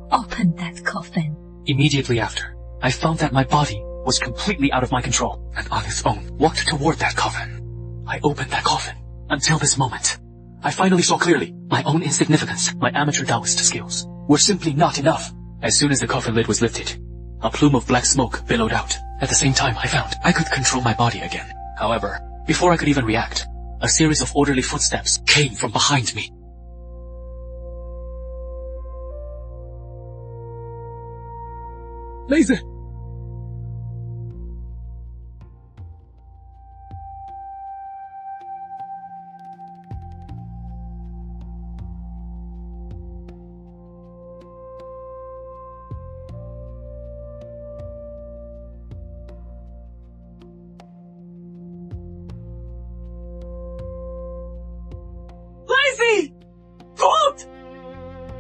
open that coffin. Immediately after, I found that my body was completely out of my control, and on its own, walked toward that coffin. I opened that coffin. Until this moment, I finally saw clearly my own insignificance. My amateur Taoist skills were simply not enough. As soon as the coffin lid was lifted, a plume of black smoke billowed out. At the same time, I found I could control my body again. However, before I could even react, a series of orderly footsteps came from behind me. Lisa!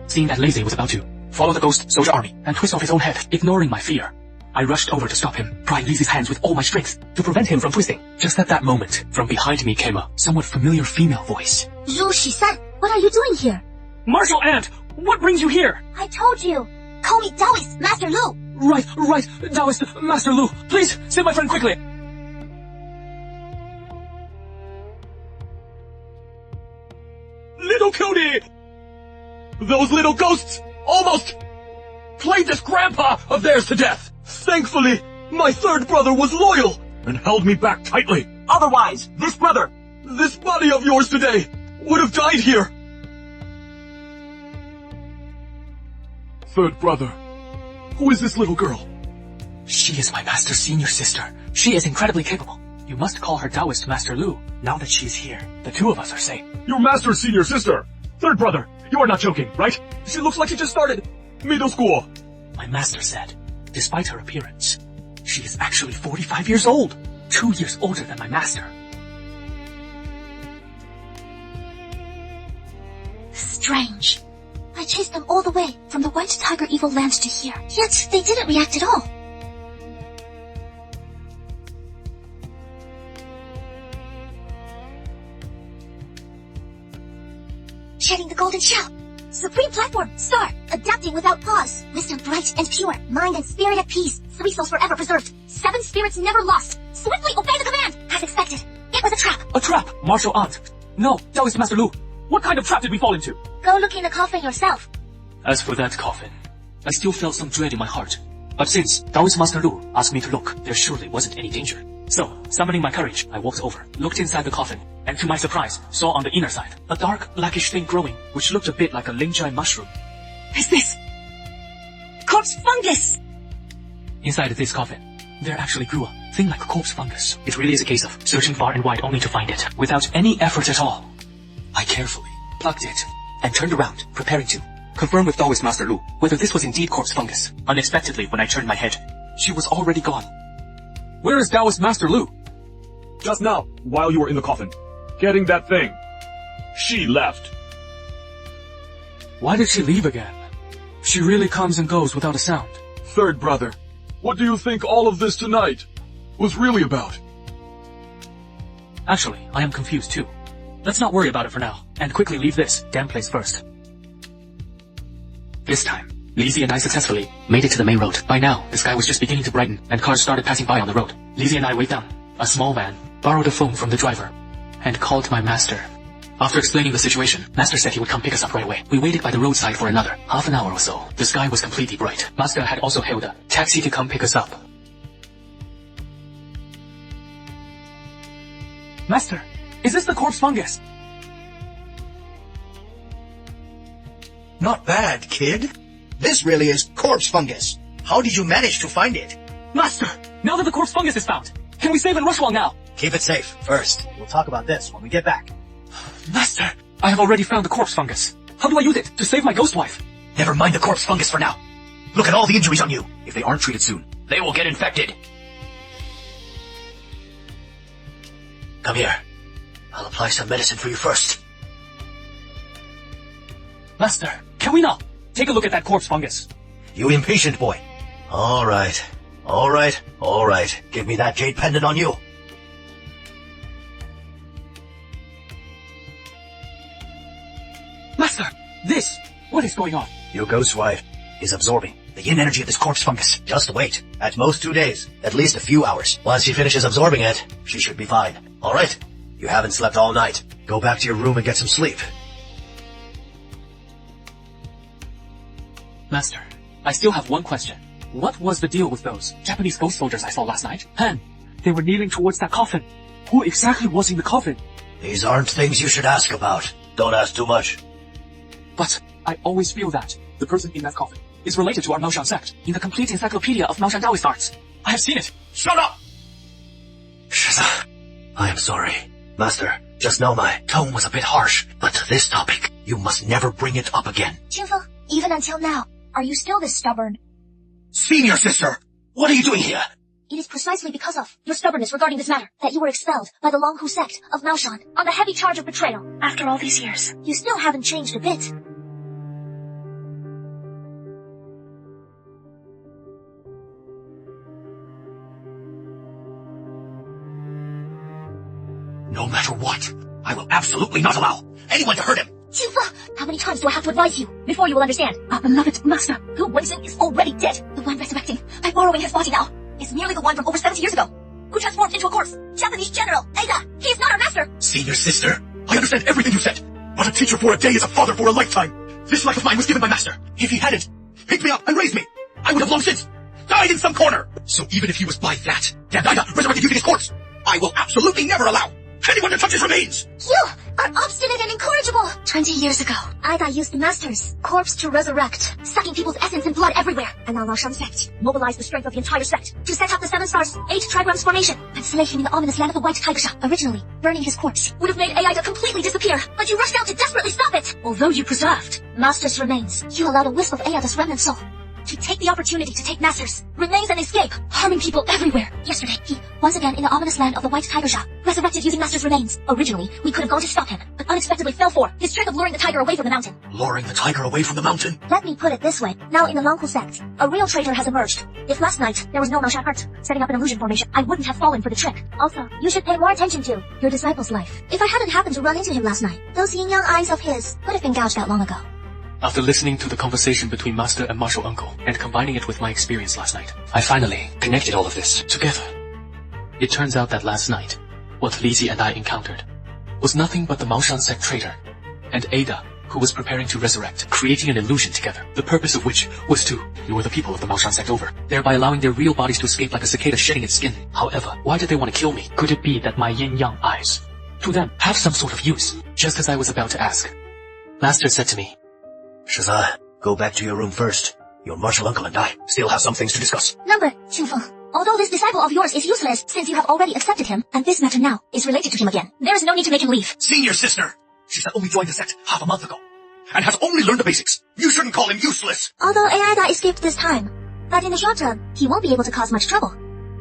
Seeing that Lizzie was about to follow the ghost soldier army and twist off his own head, ignoring my fear, I rushed over to stop him, prying Lizzie's hands with all my strength to prevent him from twisting. Just at that moment, from behind me came a somewhat familiar female voice. Zhu Shisan, what are you doing here? Martial Ant, what brings you here? I told you. Call me Taoist Master Lu. Right, Taoist Master Lu. Please, save my friend quickly. Little Cody! Those little ghosts almost played this grandpa of theirs to death. Thankfully, my third brother was loyal and held me back tightly. Otherwise, this body of yours today would have died here. Third brother, who is this little girl? She is my master's senior sister. She is incredibly capable. You must call her Taoist Master Lu. Now that she's here, the 2 of us are safe. Your master's senior sister. Third brother, you are not joking, right? She looks like she just started middle school. My master said, despite her appearance, she is actually 45 years old. 2 years older than my master. Strange. I chased them all the way from the White Tiger Evil Land to here, yet they didn't react at all. Shedding the golden shell. Supreme platform, star, adapting without pause. Wisdom bright and pure, mind and spirit at peace. 3 souls forever preserved. 7 spirits never lost. Swiftly obey the command, as expected. It was a trap. A trap, Martial Ant. No, Taoist Master Lu. What kind of trap did we fall into? Go look in the coffin yourself. As for that coffin, I still felt some dread in my heart. But since Taoist Master Lu asked me to look, there surely wasn't any danger. So, summoning my courage, I walked over, looked inside the coffin, and to my surprise, saw on the inner side a dark, blackish thing growing, which looked a bit like a lingjai mushroom. Is this corpse fungus? Inside this coffin, there actually grew a thing like corpse fungus. It really is a case of searching far and wide only to find it, without any effort at all. I carefully plucked it, and turned around, preparing to confirm with Taoist Master Lu whether this was indeed corpse fungus. Unexpectedly, when I turned my head, she was already gone. Where is Taoist Master Lu? Just now, while you were in the coffin, getting that thing. She left. Why did she leave again? She really comes and goes without a sound. Third brother, what do you think all of this tonight was really about? Actually, I am confused too. Let's not worry about it for now, and quickly leave this damn place first. This time, Lizzie and I successfully made it to the main road. By now, the sky was just beginning to brighten, and cars started passing by on the road. Lizzie and I waved down a small van, borrowed a phone from the driver, and called my master. After explaining the situation, Master said he would come pick us up right away. We waited by the roadside for another half an hour or so. The sky was completely bright. Master had also hailed a taxi to come pick us up. Master, is this the corpse fungus? Not bad, kid. This really is corpse fungus. How did you manage to find it? Master, now that the corpse fungus is found, can we save and rush along now? Keep it safe. First, we'll talk about this when we get back. Master, I have already found the corpse fungus. How do I use it to save my ghost wife? Never mind the corpse fungus for now. Look at all the injuries on you. If they aren't treated soon, they will get infected. Come here. I'll apply some medicine for you first. Master, can we not take a look at that corpse fungus? You impatient boy. All right. Give me that jade pendant on you. Master, what is going on? Your ghost wife is absorbing the yin energy of this corpse fungus. Just wait. At most 2 days. At least a few hours. Once she finishes absorbing it, she should be fine. All right? You haven't slept all night. Go back to your room and get some sleep. Master, I still have one question. What was the deal with those Japanese ghost soldiers I saw last night? Han, they were kneeling towards that coffin. Who exactly was in the coffin? These aren't things you should ask about. Don't ask too much. But I always feel that the person in that coffin is related to our Maoshan sect in the complete encyclopedia of Maoshan Taoist arts. I have seen it. Shut up! Shiza, I am sorry. Master, just know my tone was a bit harsh, but this topic, you must never bring it up again. Chinfu, even until now, are you still this stubborn? Senior sister, what are you doing here? It is precisely because of your stubbornness regarding this matter that you were expelled by the Longhu sect of Maoshan on the heavy charge of betrayal. After all these years, you still haven't changed a bit. No matter what, I will absolutely not allow anyone to hurt him. Chinfu, how many times do I have to advise you before you will understand? Our beloved master, Hu Wenxin, is already dead. The one resurrecting by borrowing his body now is merely the one from over 70 years ago, who transformed into a corpse. Japanese General Ada, he is not our master. Senior sister, I understand everything you said, but a teacher for a day is a father for a lifetime. This life of mine was given by master. If he hadn't picked me up and raised me, I would have long since died in some corner. So even if he was by that, damned Ida resurrected using his corpse, I will absolutely never allow anyone to touch his remains. You are obstinate and incorrigible. 20 years ago, Ida used the master's corpse to resurrect, sucking people's essence and blood everywhere. And our Maoshan sect mobilized the strength of the entire sect to set up the 7 stars, 8 trigrams formation, and slay him in the ominous land of the White Tiger Sha. Originally, burning his corpse would have made Ida completely disappear, but you rushed out to desperately stop it. Although you preserved master's remains, you allowed a wisp of Aida's remnant soul to take the opportunity to take master's remains and escape, harming people everywhere. Yesterday, he, once again in the ominous land of the White Tiger Sha, resurrected using master's remains. Originally, we could have gone to stop him, but unexpectedly fell for his trick of luring the tiger away from the mountain. Luring the tiger away from the mountain? Let me put it this way. Now in the Longhu sect, a real traitor has emerged. If last night there was no Maoshan heart setting up an illusion formation, I wouldn't have fallen for the trick. Also, you should pay more attention to your disciple's life. If I hadn't happened to run into him last night, those yin-yang eyes of his would have been gouged out long ago. After listening to the conversation between Master and Martial Uncle, and combining it with my experience last night, I finally connected all of this together. It turns out that last night, what Lizzie and I encountered was nothing but the Maoshan sect traitor, and Ada who was preparing to resurrect, creating an illusion together, the purpose of which was to lure the people of the Maoshan sect over, thereby allowing their real bodies to escape like a cicada shedding its skin. However, why did they want to kill me? Could it be that my yin-yang eyes, to them, have some sort of use? Just as I was about to ask, Master said to me, Shizan, go back to your room first. Your martial uncle and I still have some things to discuss. Number, Qingfeng. Although this disciple of yours is useless since you have already accepted him, and this matter now is related to him again, there is no need to make him leave. Senior sister! Shizan only joined the sect half a month ago, and has only learned the basics. You shouldn't call him useless! Although Aida escaped this time, but in the short term, he won't be able to cause much trouble.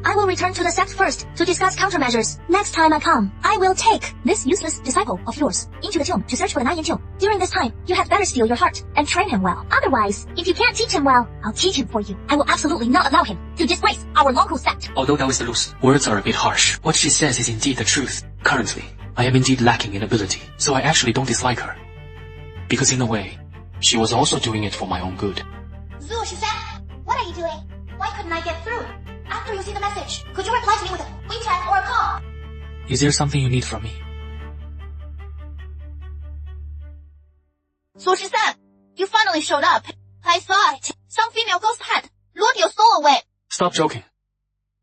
I will return to the sect first to discuss countermeasures. Next time I come, I will take this useless disciple of yours into the tomb to search for the Nine Yin tomb. During this time, you had better steal your heart and train him well. Otherwise, if you can't teach him well, I'll teach him for you. I will absolutely not allow him to disgrace our local sect. Although Taoist Luz, words are a bit harsh. What she says is indeed the truth. Currently, I am indeed lacking in ability, so I actually don't dislike her. Because in a way, she was also doing it for my own good. Zhu, she said, what are you doing? Why couldn't I get through? After you see the message, could you reply to me with a WeChat or a call? Is there something you need from me? Zhu Shisan, you finally showed up. I saw it. Some female ghost had lured your soul away. Stop joking.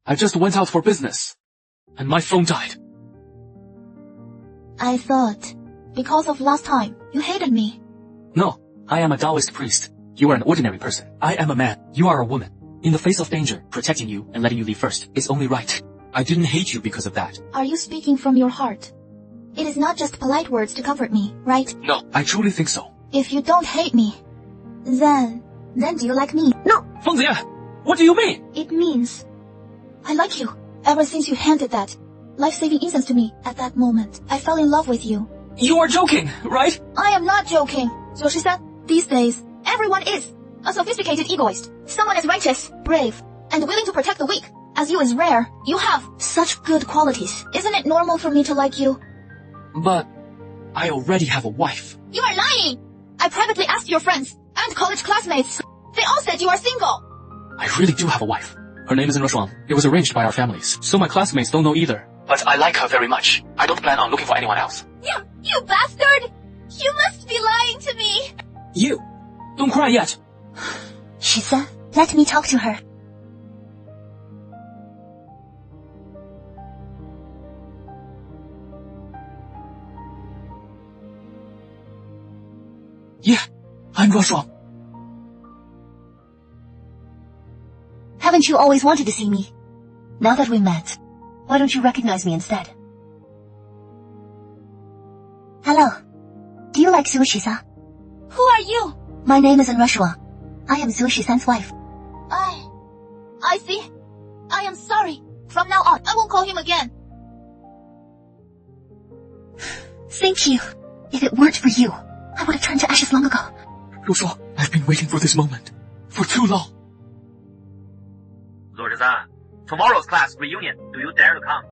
I just went out for business, and my phone died. I thought, because of last time, you hated me. No, I am a Taoist priest. You are an ordinary person. I am a man. You are a woman. In the face of danger, protecting you and letting you leave first is only right. I didn't hate you because of that. Are you speaking from your heart? It is not just polite words to comfort me, right? No, I truly think so. If you don't hate me, then do you like me? No! Feng Ziyan, what do you mean? It means I like you. Ever since you handed that life-saving incense to me at that moment, I fell in love with you. You are joking, right? I am not joking. So she said, these days, everyone is a sophisticated egoist. Someone as righteous, brave, and willing to protect the weak as you is rare. You have such good qualities. Isn't it normal for me to like you? But I already have a wife. You are lying! I privately asked your friends and college classmates. They all said you are single. I really do have a wife. Her name is Nroshuang. It was arranged by our families, so my classmates don't know either. But I like her very much. I don't plan on looking for anyone else. You bastard! You must be lying to me! You! Don't cry yet! Shisa, let me talk to her. Yeah, I'm Nroshuang. Haven't you always wanted to see me? Now that we met, why don't you recognize me instead? Hello. Do you like Zhu Shisa? Who are you? My name is Nroshuang. I am Zhu Shisan's wife. I see. I am sorry. From now on, I won't call him again. Thank you. If it weren't for you, I would have turned to ashes long ago. Nroshuang, I've been waiting for this moment for too long. Zhu Shisan, tomorrow's class reunion. Do you dare to come?